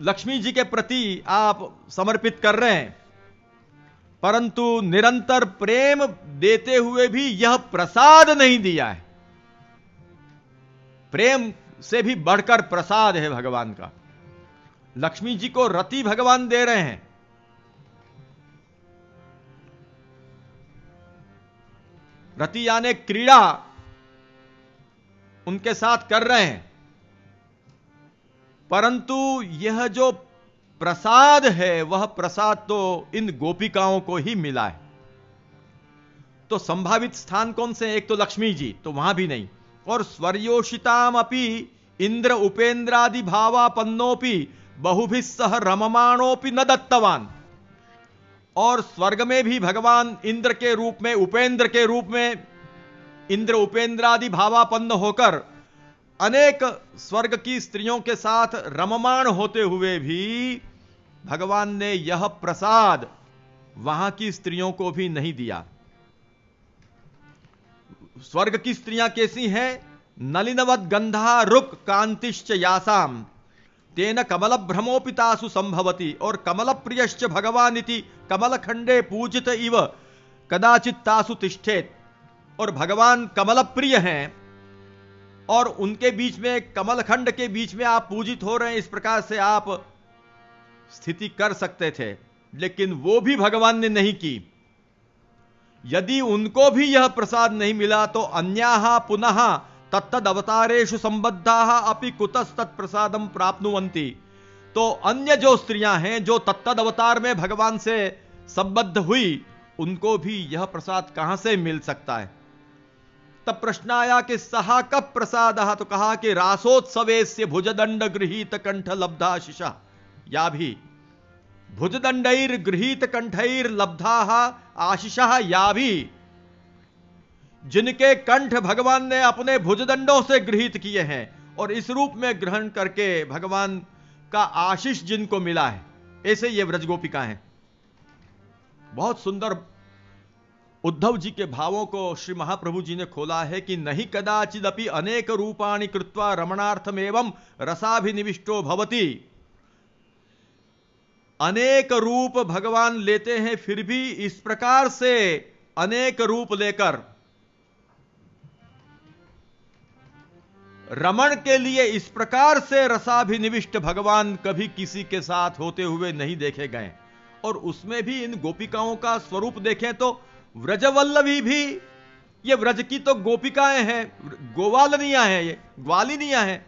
लक्ष्मी जी के प्रति आप समर्पित कर रहे हैं, परंतु निरंतर प्रेम देते हुए भी यह प्रसाद नहीं दिया है। प्रेम से भी बढ़कर प्रसाद है भगवान का। लक्ष्मी जी को रति भगवान दे रहे हैं। रति यानी क्रीड़ा उनके साथ कर रहे हैं, परंतु यह जो प्रसाद है वह प्रसाद तो इन गोपिकाओं को ही मिला है। तो संभावित स्थान कौन से? एक तो लक्ष्मी जी, तो वहां भी नहीं। और स्वर्योषिताम अपि इंद्र उपेंद्रादि भावापन्नोपि बहुभिः सह रममाणोपि न दत्तवान। और स्वर्ग में भी भगवान इंद्र के रूप में, उपेंद्र के रूप में, इंद्र उपेंद्रादि भावापन्न होकर अनेक स्वर्ग की स्त्रियों के साथ रममाण होते हुए भी भगवान ने यह प्रसाद वहां की स्त्रियों को भी नहीं दिया। स्वर्ग की स्त्रियां कैसी हैं? नलिनवद गंधा रुक कांतिश्च यासाम तेन कमल भ्रमोपितासु संभवती, और कमल प्रियश्च भगवानिति कमल खंडे पूजित इव कदाचित तासु तिष्ठेत। और भगवान कमल प्रिय हैं और उनके बीच में, कमल खंड के बीच में आप पूजित हो रहे हैं, इस प्रकार से आप स्थिति कर सकते थे, लेकिन वो भी भगवान ने नहीं की। यदि उनको भी यह प्रसाद नहीं मिला तो अन्याहा पुनः तत्तद अवतारेषु संबद्धाः अपि कुतस्तत् प्रसादम प्राप्नुवन्ति। तो अन्य जो स्त्रियां हैं जो तत्तद अवतार में भगवान से संबद्ध हुई, उनको भी यह प्रसाद कहां से मिल सकता है? तब प्रश्न आया कि सहा कब प्रसाद, तो कहा कि रासोत्सवेस्य भुजदंड गृहीत कंठ लब्धाशिषा, या भी भुजदंडैर गृहीत कंठैर लब्धा आशिषा, या भी जिनके कंठ भगवान ने अपने भुजदंडों से गृहीत किए हैं और इस रूप में ग्रहण करके भगवान का आशीष जिनको मिला है, ऐसे ये व्रजगोपिका हैं। बहुत सुंदर उद्धव जी के भावों को श्री महाप्रभु जी ने खोला है कि नहीं कदाचिदपि अनेक रूपाणि कृत्वा रमणार्थमेवं रसाभिनिविष्टो भवति। अनेक रूप भगवान लेते हैं, फिर भी इस प्रकार से अनेक रूप लेकर रमण के लिए इस प्रकार से रसाभिनिविष्ट भगवान कभी किसी के साथ होते हुए नहीं देखे गए। और उसमें भी इन गोपिकाओं का स्वरूप देखें तो व्रजवल्लभी भी, ये व्रज की तो गोपिकाएं हैं, गोवालनियां हैं, ये ग्वालिनियां हैं।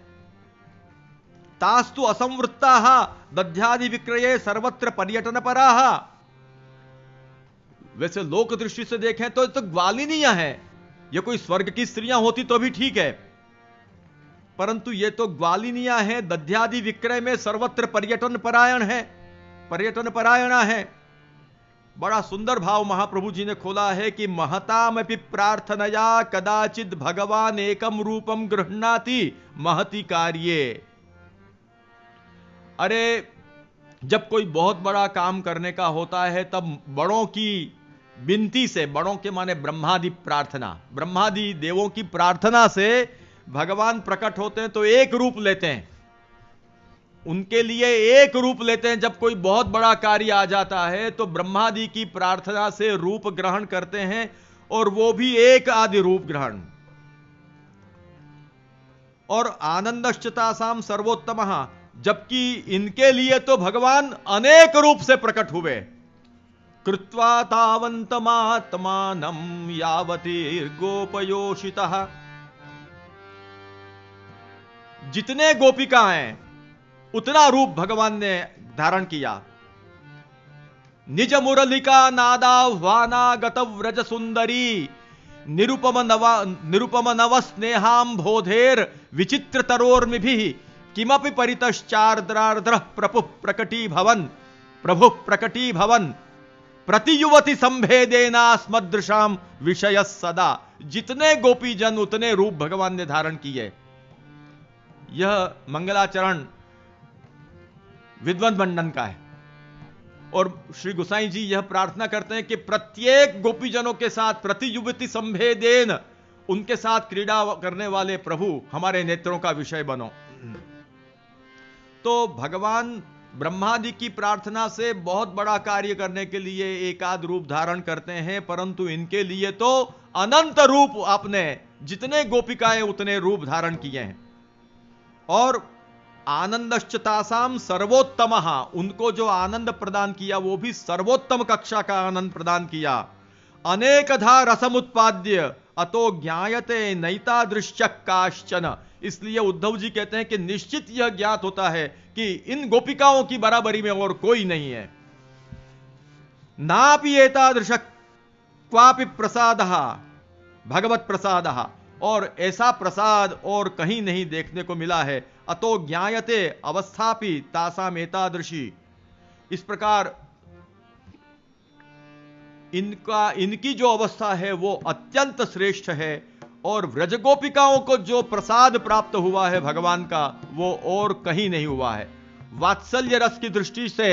तास्तु असंवृत्ताः दध्यादि विक्रये सर्वत्र पर्यटन पराः। वैसे लोक दृष्टि से देखें तो ग्वालिनियां हैं, ये कोई स्वर्ग की स्त्रियां होती तो भी ठीक है, परंतु ये तो ग्वालिनियां हैं, दध्यादि विक्रय में सर्वत्र पर्यटन परायण है, पर्यटन परायणा है। बड़ा सुंदर भाव महाप्रभु जी ने खोला है कि महतामपि प्रार्थनया कदाचित भगवान एकम रूपम गृह्णाति महति कार्ये। अरे जब कोई बहुत बड़ा काम करने का होता है तब बड़ों की विनती से, बड़ों के माने ब्रह्मादि प्रार्थना, ब्रह्मादि देवों की प्रार्थना से भगवान प्रकट होते हैं तो एक रूप लेते हैं, उनके लिए एक रूप लेते हैं। जब कोई बहुत बड़ा कार्य आ जाता है तो ब्रह्मादि की प्रार्थना से रूप ग्रहण करते हैं, और वो भी एक आदि रूप ग्रहण। और आनंदश्चतासाम सर्वोत्तमः, जबकि इनके लिए तो भगवान अनेक रूप से प्रकट हुए। कृत्वा तावन्तमात्मानं यावतीर्गोपयोषितः, जितने गोपिकाएं उतना रूप भगवान ने धारण किया। निज मुरलिका नादाह्वानागत व्रज सुंदरी निरुपम नव स्नेहाम बोधेर विचित्र तरोर्मिभिः किमपि परितश्चार्द्रार्द्र प्रभु प्रकटी भवन प्रतियुवति संभेदेनास्मदृशाम विषय सदा। जितने गोपी जन उतने रूप भगवान ने धारण किए। यह मंगलाचरण विद्वंद मंडन का है, और श्री गोसाई जी यह प्रार्थना करते हैं कि प्रत्येक गोपीजनों के साथ प्रतियुवति संभेदेन, उनके साथ क्रीड़ा करने वाले प्रभु हमारे नेत्रों का विषय बनो। तो भगवान ब्रह्मादि की प्रार्थना से बहुत बड़ा कार्य करने के लिए एकाद रूप धारण करते हैं, परंतु इनके लिए तो अनंत रूप आपने, जितने गोपिकाएं उतने रूप धारण किए हैं। और आनंदश्चतासाम सर्वोत्तमः, उनको जो आनंद प्रदान किया वो भी सर्वोत्तम कक्षा का आनंद प्रदान किया। अनेकधा रसमुत्पाद्य अतो ज्ञायते नैतादृश्य काश्चन, इसलिए उद्धव जी कहते हैं कि निश्चित यह ज्ञात होता है कि इन गोपिकाओं की बराबरी में और कोई नहीं है। नापि एतादृश क्वापि प्रसादः भगवत प्रसादः, और ऐसा प्रसाद और कहीं नहीं देखने को मिला है। अतो ज्ञायते अवस्थापि तासाम एतादृशी, इस प्रकार इनकी जो अवस्था है वो अत्यंत श्रेष्ठ है। और व्रजगोपिकाओं को जो प्रसाद प्राप्त हुआ है भगवान का, वो और कहीं नहीं हुआ है। वात्सल्य रस की दृष्टि से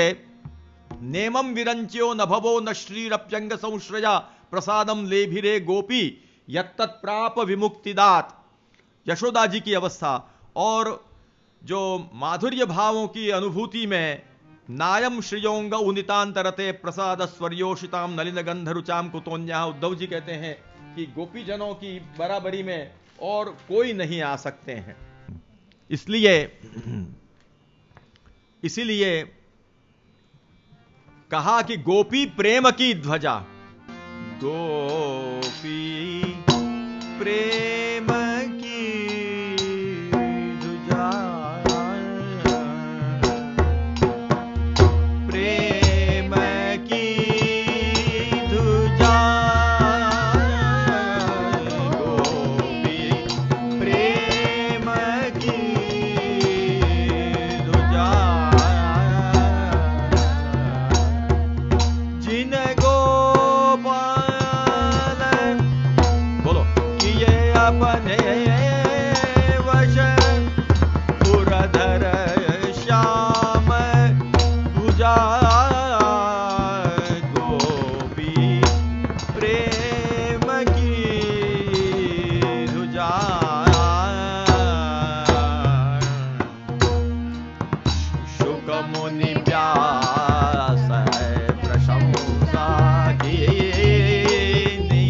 नेमं विरंच्यो नभवो न श्रीरप्यंग संश्रया प्रसादम लेभिरे गोपी यत्तत् प्राप विमुक्तिदात। यशोदा जी की अवस्था और जो माधुर्य भावों की अनुभूति में नायम श्रियोंग उनितांतरते प्रसाद स्वर्योषिताम नलिन गंधरुचाम कुतोन्या। उद्धव जी कहते हैं कि गोपीजनों की बराबरी में और कोई नहीं आ सकते हैं। इसीलिए कहा कि गोपी प्रेम की ध्वजा, गोपी प्रेम की ध्वजा, प्रेम की ध्वजा, गोपी प्रेम की ध्वजा, जिन गोपाल बोलो किए अपने वश, पुरधर श्याम भुजा, गोपी प्रेम की ध्वजा। शुक मुनि व्यास प्रशंसा कीनी,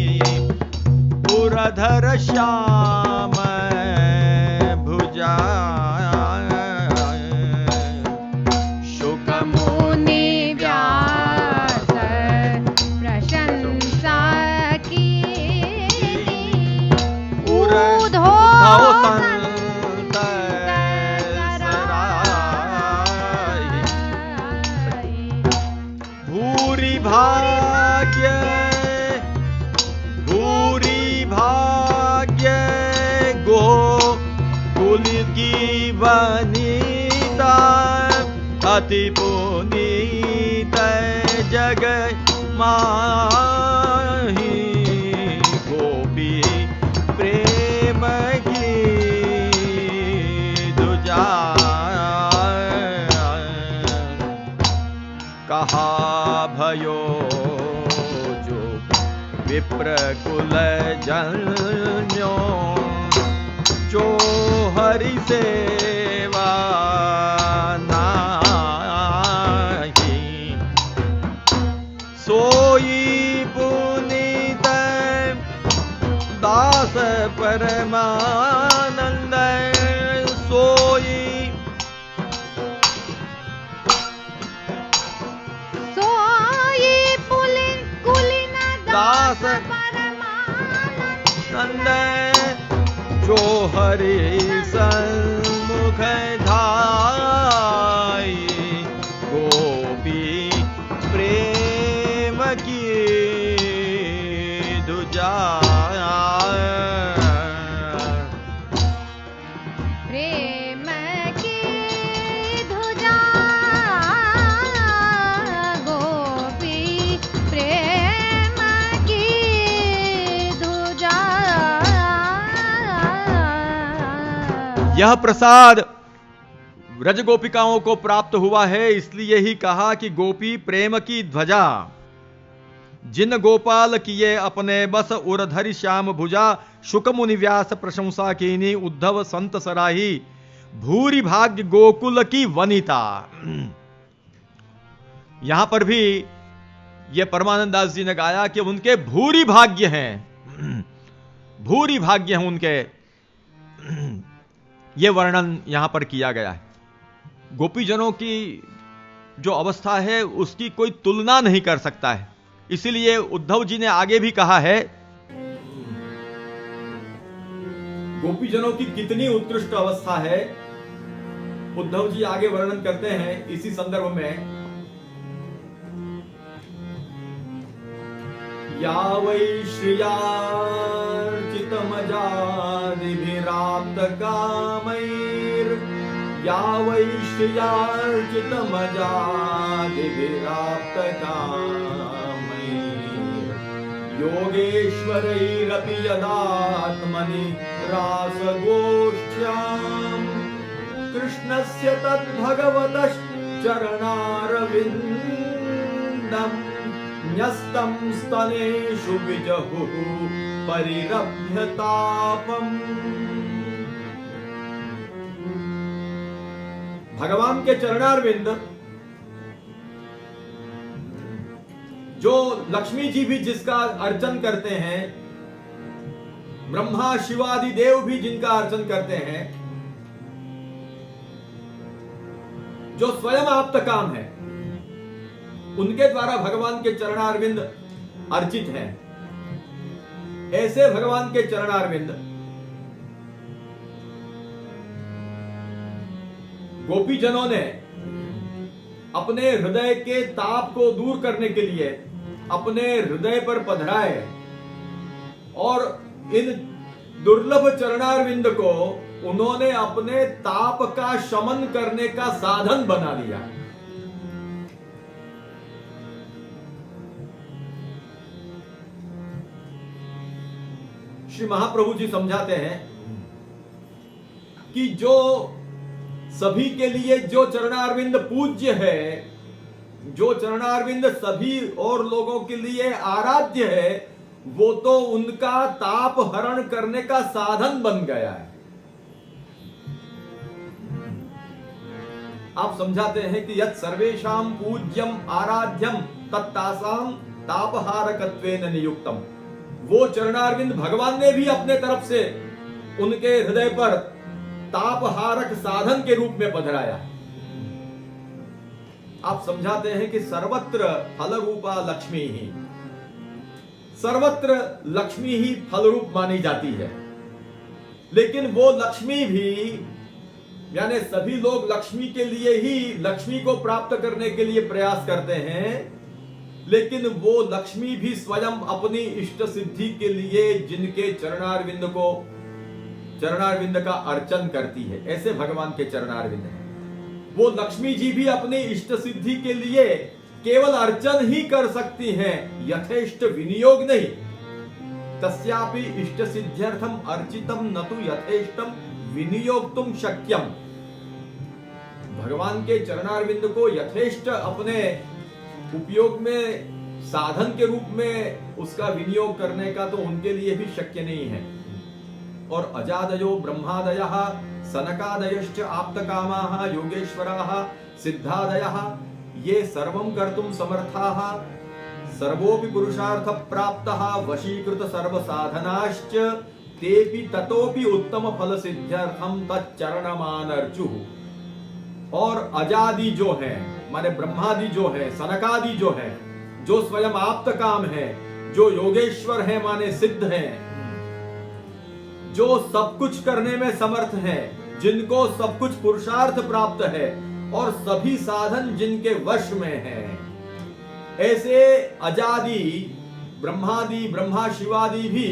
पुरधर श्याम भुजा, शुक मुनि व्यास प्रशंसा कीनी, ऊर्ध्व संत सराय, भूरि भाग्य, भूरि भाग्य गोकुल की वनिता, अति पुनीत जग माही, गोपी प्रेम की ध्वजा। कहा भयो जो विप्र कुल जन्यों, जो हरि सेवा नाही, सोई पुनीत दास परमानंद, सोई सोई कुलीन दास दास परमानंद, जो हरि सन्मुख धाई, गोपी प्रेम की ध्वजा, प्रेम की ध्वजा, गोपी प्रेम की ध्वजा। यह प्रसाद व्रज गोपिकाओं को प्राप्त हुआ है, इसलिए ही कहा कि गोपी प्रेम की ध्वजा, जिन गोपाल किए अपने बस उरधरि श्याम भुजा, शुक मुनि व्यास प्रशंसा कीनी, उद्धव संत सराही, भूरि भाग्य गोकुल की वनिता। यहां पर भी यह परमानंद दास जी ने गाया कि उनके भूरि भाग्य हैं, भूरि भाग्य हैं उनके, यह वर्णन यहां पर किया गया है। गोपीजनों की जो अवस्था है उसकी कोई तुलना नहीं कर सकता है। इसीलिए उद्धव जी ने आगे भी कहा है, गोपीजनों की कितनी उत्कृष्ट अवस्था है, उद्धव जी आगे वर्णन करते हैं इसी संदर्भ में। या वै श्रियार्चितमजादिभिराप्त कामैर्, या वै श्रियार्चितमजादिभिराप्त कामैर्, योगेश्वरैरपि यदात्मनि रासगोष्ठ्यां, कृष्णस्य तद्भगवतश्चरणारविन्द मन्दं न्यस्तं स्तनेषु विजहुः परिरभ्य तापम्। भगवान के चरणारविंद, जो लक्ष्मी जी भी जिसका अर्चन करते हैं, ब्रह्मा शिवादि देव भी जिनका अर्चन करते हैं, जो स्वयं आप्त काम है, उनके द्वारा भगवान के चरणारविंद अर्चित हैं। ऐसे भगवान के चरणारविंद गोपीजनों ने अपने हृदय के ताप को दूर करने के लिए अपने हृदय पर पधराए और इन दुर्लभ चरणारविंद को उन्होंने अपने ताप का शमन करने का साधन बना लिया। श्री महाप्रभु जी समझाते हैं कि जो सभी के लिए जो चरणारविंद पूज्य है, जो चरणारविंद सभी और लोगों के लिए आराध्य है, वो तो उनका ताप हरण करने का साधन बन गया है। आप समझाते हैं कि यत् सर्वेषां पूज्यम आराध्यम तत्तासाम तापहारकत्वेन नियुक्तम। वो चरणारविंद भगवान ने भी अपने तरफ से उनके हृदय पर तापहारक साधन के रूप में पधराया। आप समझाते हैं कि सर्वत्र फल रूपा लक्ष्मी ही, सर्वत्र लक्ष्मी ही फल रूप मानी जाती है। लेकिन वो लक्ष्मी भी, यानी सभी लोग लक्ष्मी के लिए ही, लक्ष्मी को प्राप्त करने के लिए प्रयास करते हैं, लेकिन वो लक्ष्मी भी स्वयं अपनी इष्ट सिद्धि के लिए जिनके चरणारविंद का अर्चन करती है, ऐसे भगवान के चरणारविंद हैं। वो लक्ष्मी जी भी अपनी इष्ट सिद्धि के लिए केवल अर्चन ही कर सकती हैं, यथेष्ट विनियोग नहीं। तस्यापि इष्ट सिद्ध्यर्थम अर्चितम न तु यथेष्टम विनियोक्तुम शक्यम। भगवान के चरणारविंद को यथेष्ट अपने उपयोग में, साधन के रूप में उसका विनियोग करने का तो उनके लिए भी शक्य नहीं है। और अजादयो ब्रह्मादयः सनकादयश्च आप्तकामाः योगेश्वराः सिद्धादयः ये सर्वं कर्तुं समर्थाः सर्वोपि पुरुषार्थ प्राप्तः वशीकृत सर्व साधनाश्च तेपि ततोपि उत्तम फल सिद्ध्यर्थम तच्चरणमानर्चुः। और अजादि जो है, माने ब्रह्मादि जो है, सनकादि जो है, जो स्वयं आप्त काम है, जो योगेश्वर है माने सिद्ध हैं, जो सब कुछ करने में समर्थ हैं, जिनको सब कुछ पुरुषार्थ प्राप्त है और सभी साधन जिनके वश में हैं, ऐसे अजादि ब्रह्मादि, ब्रह्मा शिवादि भी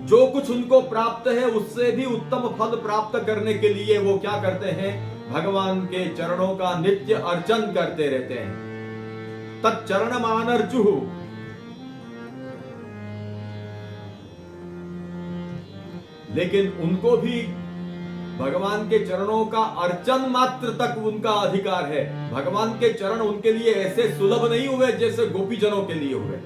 जो कुछ उनको प्राप्त है उससे भी उत्तम फल प्राप्त करने के लिए वो क्या करते हैं? भगवान के चरणों का नित्य अर्चन करते रहते हैं। तच्चरणमानर्चुः। लेकिन उनको भी भगवान के चरणों का अर्चन मात्र तक उनका अधिकार है। भगवान के चरण उनके लिए ऐसे सुलभ नहीं हुए जैसे गोपीजनों के लिए हुए।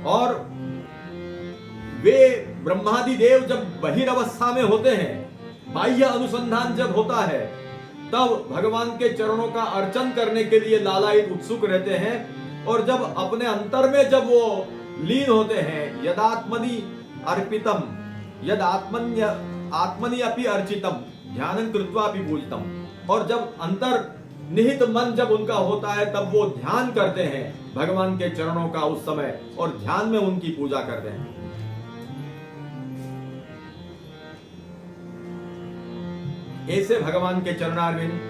और वे ब्रह्मादि देव जब बहिरवस्था में होते हैं, बाह्य अनुसंधान जब होता है, तब भगवान के चरणों का अर्चन करने के लिए लालायित उत्सुक रहते हैं। और जब अपने अंतर में जब वो लीन होते हैं, यदात्मनि अर्पितम यद आत्मनि अपि अर्चितम ध्यानं कृत्वा अपि पूजितम। और जब अंतर निहित मन जब उनका होता है, तब वो ध्यान करते हैं भगवान के चरणों का उस समय, और ध्यान में उनकी पूजा करते हैं। ऐसे भगवान के चरणारविंद,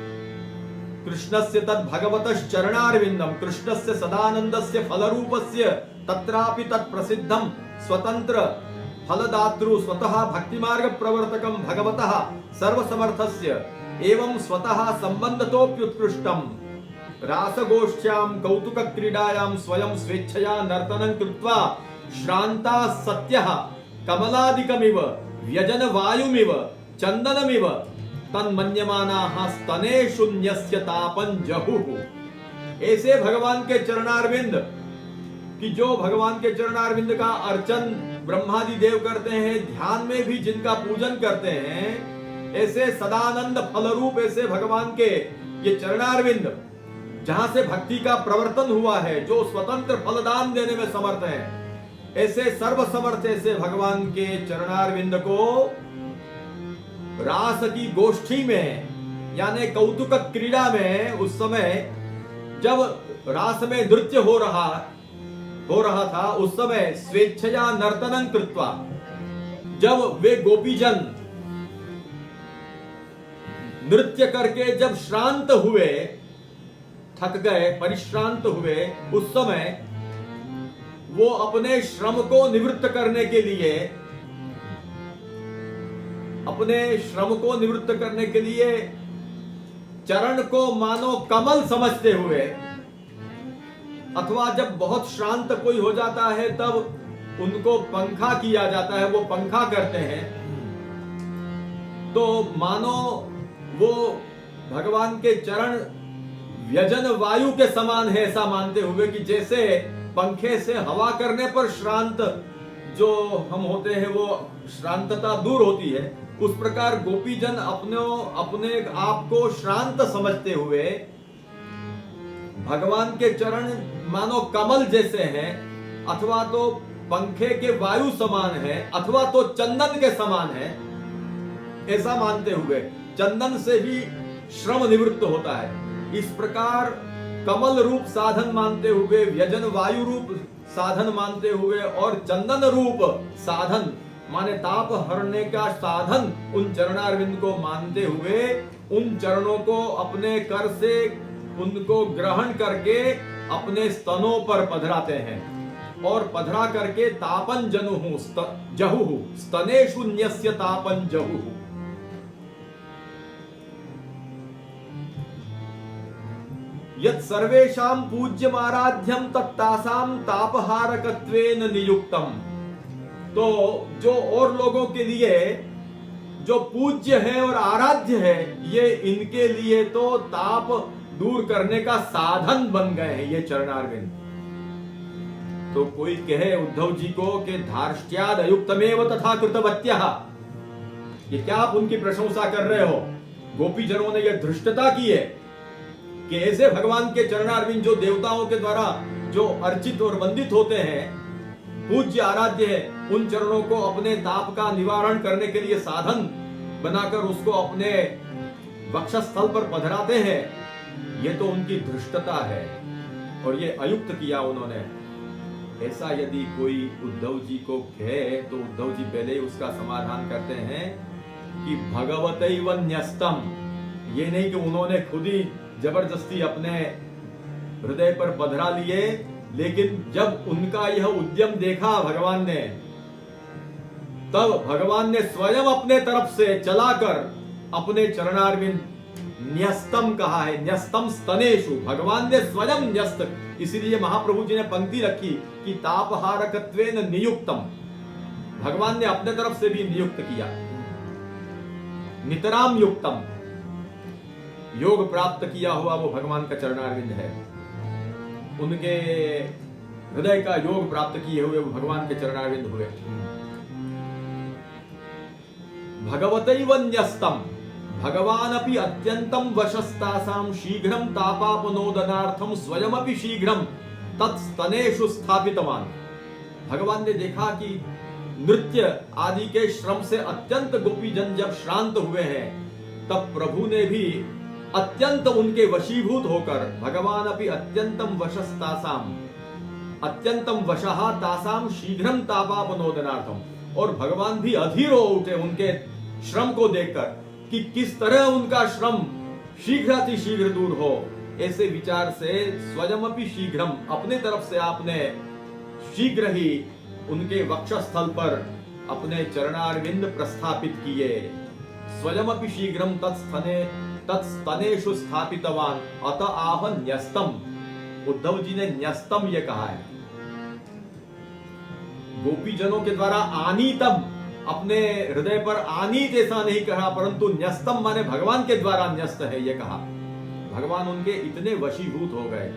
कृष्णस्य तद भगवतश्चरणारविंदम कृष्णस्य सदानंदस्य फलरूपस्य तत्रापि तत्प्रसिद्धम स्वतंत्र फलदातृ स्वतः भक्तिमार्ग प्रवर्तकम भगवतः सर्वसमर्थस्य एवं स्वतः संबंधतोप्युत्कृष्टम रासगोष्ठ्यां कौतुक क्रीडायां स्वयं स्वेच्छया नर्तनं कृत्वा श्रान्ता सत्यः कमलादिकमिव व्यजन वायुमिव चंदनमिव तन्मन्यमानाः स्तनेषु न्यस्य तापं जहुः। ऐसे भगवान के चरणारविंद कि जो भगवान के चरणारविंद का अर्चन ब्रह्मादि देव करते हैं, ध्यान में भी जिनका पूजन करते हैं, ऐसे सदानंद फल रूप ऐसे भगवान के ये चरणारविंद, जहां से भक्ति का प्रवर्तन हुआ है, जो स्वतंत्र फलदान देने में समर्थ है, ऐसे सर्व समर्थ ऐसे भगवान के चरणारविंद को रास की गोष्ठी में यानी कौतुक क्रीड़ा में, उस समय जब रास में नृत्य हो रहा था, उस समय स्वेच्छया नर्तनं कृत्वा, जब वे गोपीजन नृत्य करके जब श्रांत हुए, थक गए, परिश्रांत हुए, उस समय वो अपने श्रम को निवृत्त करने के लिए चरण को मानो कमल समझते हुए, अथवा जब बहुत श्रांत कोई हो जाता है तब उनको पंखा किया जाता है, वो पंखा करते हैं, तो मानो वो भगवान के चरण व्यजन वायु के समान है, ऐसा मानते हुए कि जैसे पंखे से हवा करने पर श्रांत जो हम होते हैं वो श्रांतता दूर होती है, उस प्रकार गोपीजन अपने आप को श्रांत समझते हुए भगवान के चरण मानो कमल जैसे हैं, अथवा तो पंखे के वायु समान है, अथवा तो चंदन के समान है, ऐसा मानते हुए चंदन से ही श्रम निवृत्त होता है। इस प्रकार कमल रूप साधन मानते हुए, व्यजन वायु रूप साधन मानते हुए और चंदन रूप साधन माने ताप हरने का साधन उन चरणारविंद को मानते हुए, उन चरणों को अपने कर से उनको ग्रहण करके अपने स्तनों पर पधराते हैं, और पधरा करके तापन जहुः स्तनेषु न्यस्य तापन जहुः। यत् सर्वेषां पूज्यमाराध्यं तत्तासां तापहारकत्वेन नियुक्तम। तो जो और लोगों के लिए जो पूज्य है और आराध्य है, ये इनके लिए तो ताप दूर करने का साधन बन गए हैं ये चरणारविंद। तो कोई कहे उद्धव जी को कि धार्ष्ट्याद अयुक्तमेव तथा कृतवत्यः, ये क्या आप उनकी प्रशंसा कर रहे हो? गोपीजनों ने यह धृष्टता की है कि ऐसे भगवान के चरणारविंद जो देवताओं के द्वारा जो अर्चित और वंदित होते हैं, पूज्य आराध्य है, उन चरणों को अपने ताप का निवारण करने के लिए साधन बनाकर उसको अपने वक्षस्थल पर पधराते हैं, ये तो उनकी धृष्टता है और ये अयुक्त किया उन्होंने। ऐसा यदि कोई उद्धव जी को कहे तो उद्धव जी पहले ही उसका समाधान करते हैं कि भगवतैव न्यस्तम। ये नहीं कि उन्होंने खुद ही जबरदस्ती अपने हृदय पर पधरा लिए, लेकिन जब उनका यह उद्यम देखा भगवान ने, तब भगवान ने स्वयं अपने तरफ से चलाकर अपने चरणारविंद न्यस्तम कहा है। न्यस्तम स्तनेषु, भगवान ने स्वयं न्यस्त, इसीलिए महाप्रभु जी ने पंक्ति रखी कि तापहारकत्वेन नियुक्तम, भगवान ने अपने तरफ से भी नियुक्त किया। नितराम युक्तम, योग प्राप्त किया हुआ वो भगवान का चरणारविंद है, उनके हृदय का योग प्राप्त किए हुए वो भगवान के चरणारविंद हुए। भगवतैव न्यस्तम, भगवान अपि अत्यंतम वशस्तासां शीघ्रं तापापनोदनार्थम स्वयमपि शीघ्रं तत्स्तनेषु स्थापितवान। भगवान ने देखा कि नृत्य आदि के श्रम से अत्यंत गोपीजन जब श्रांत हुए हैं, तब प्रभु ने भी अत्यंत उनके वशीभूत होकर, भगवान अपि अत्यंतम वशस्तासां, अत्यंतम वशः तासां शीघ्रं तापापनोदनार्थम, और भगवान भी अधीर हो उठे उनके श्रम को देखकर कि किस तरह उनका श्रम शीघ्रातिशीघ्र दूर हो। ऐसे विचार से स्वयमपि शीघ्रम, अपने तरफ से आपने शीघ्र ही उनके वक्षस्थल पर अपने चरणारविंद प्रस्थापित किए। स्वयमपि शीघ्रम तत्स्तनेषु स्थापितवान अत आह न्यस्तम। उद्धव जी ने न्यस्तम ये कहा है। गोपीजनों के द्वारा आनीतम, अपने हृदय पर आनीत ऐसा नहीं कहा, परंतु न्यस्तम माने भगवान के द्वारा न्यस्त है ये कहा। भगवान उनके इतने वशीभूत हो गए,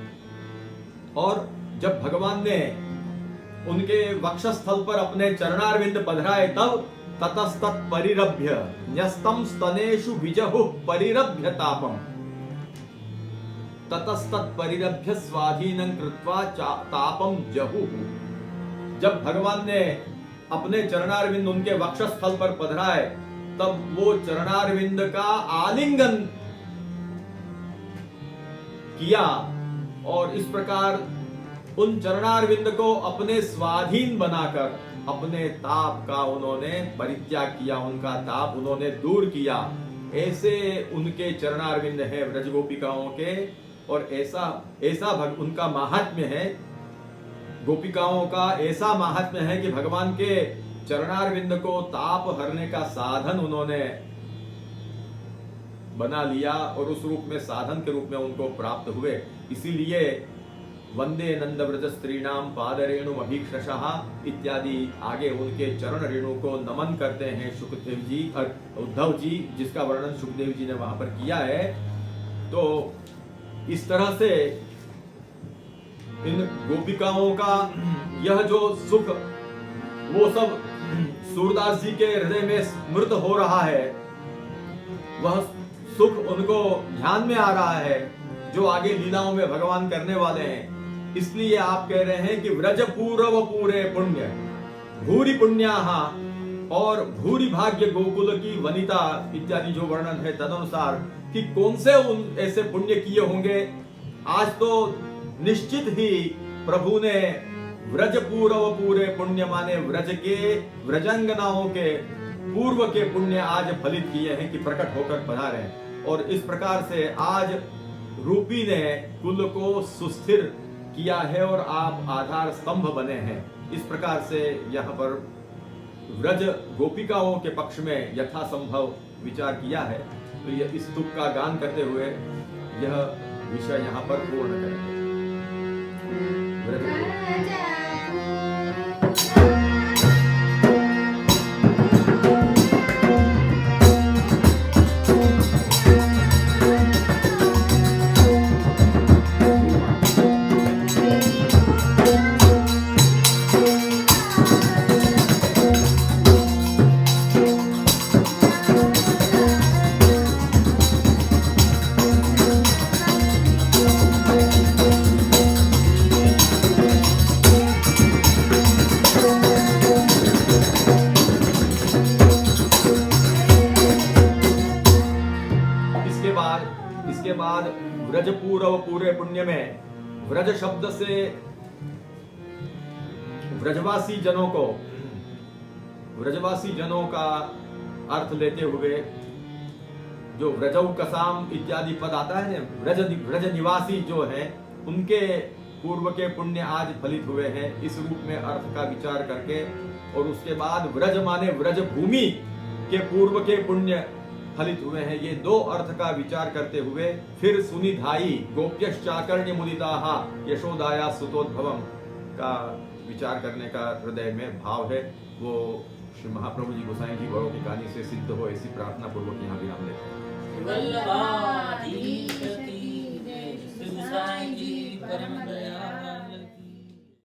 और जब भगवान ने उनके वक्षस्थल पर अपने चरणारविंद पधराए, तब ततस्तत् परिरभ्य न्यस्तम स्तनेषु विजहुः परिरभ्य तापम, ततस्तत् परिरभ्य स्वाधीनं कृत्वा तापम जहुः। जब भगवान ने अपने चरणारविंद उनके वक्षस्थल पर पधराए, तब वो चरणारविंद का आलिंगन किया, और इस प्रकार उन चरणारविंद को अपने स्वाधीन बनाकर अपने ताप का उन्होंने परित्याग किया, उनका ताप उन्होंने दूर किया। ऐसे उनके चरणारविंद है ब्रज गोपिकाओं के, और ऐसा उनका महात्म्य है, गोपिकाओं का ऐसा महात्म्य है कि भगवान के चरणारविंद को ताप हरने का साधन उन्होंने बना लिया, और उस रूप में साधन के रूप में उनको प्राप्त हुए। इसीलिए वंदे नंद व्रज स्त्रीणाम पादरेणु अभीक्षशः इत्यादि आगे उनके चरण रेणु को नमन करते हैं सुखदेव जी और उद्धव जी, जिसका वर्णन सुखदेव जी ने वहां पर किया है। तो इस तरह से इन गोपिकाओं का यह जो सुख, वो सब सूरदास जी के हृदय में स्मृत हो रहा है, वह सुख उनको ध्यान में आ रहा है जो आगे लीलाओं में भगवान करने वाले हैं। इसलिए आप कह रहे हैं कि व्रज पूर्व पूरे पुण्य भूरि पुण्याः, और भूरि भाग्य गोकुल की वनिता इत्यादि जो वर्णन है तदनुसार कि कौन से उन ऐसे पुण्य किए होंगे। आज तो निश्चित ही प्रभु ने व्रज पूर्व पूरे पुण्य माने व्रज के व्रजंगनाओं के पूर्व के पुण्य आज फलित किए हैं कि प्रकट होकर पधारे हैं, और इस प्रकार से आज रूपी ने कुल को सुस्थिर किया है और आप आधार स्तंभ बने हैं। इस प्रकार से यहाँ पर व्रज गोपिकाओं के पक्ष में यथासंभव विचार किया है। तो यह इस तुक का गान करते हुए यह विषय यहाँ पर पूर्ण करेंगे। इसके बाद व्रज पूर्व पूरे पुण्य में व्रज शब्द से व्रजवासी जनों का अर्थ लेते हुए जो व्रजौ कसाम इत्यादि पद आता है, व्रज निवासी जो है उनके पूर्व के पुण्य आज फलित हुए हैं, इस रूप में अर्थ का विचार करके, और उसके बाद व्रज माने व्रज भूमि के पूर्व के पुण्य फलित हुए हैं, ये दो अर्थ का विचार करते हुए फिर सुनिधाई गोप्यश्चाकर्ण्य मुदिताः यशोदाया सुतोद्भवम का विचार करने का हृदय में भाव है। वो श्री महाप्रभु जी गोसाई जी बड़ों की कहानी से सिद्ध हो, ऐसी प्रार्थना पूर्वक यहाँ विराम लेते हैं।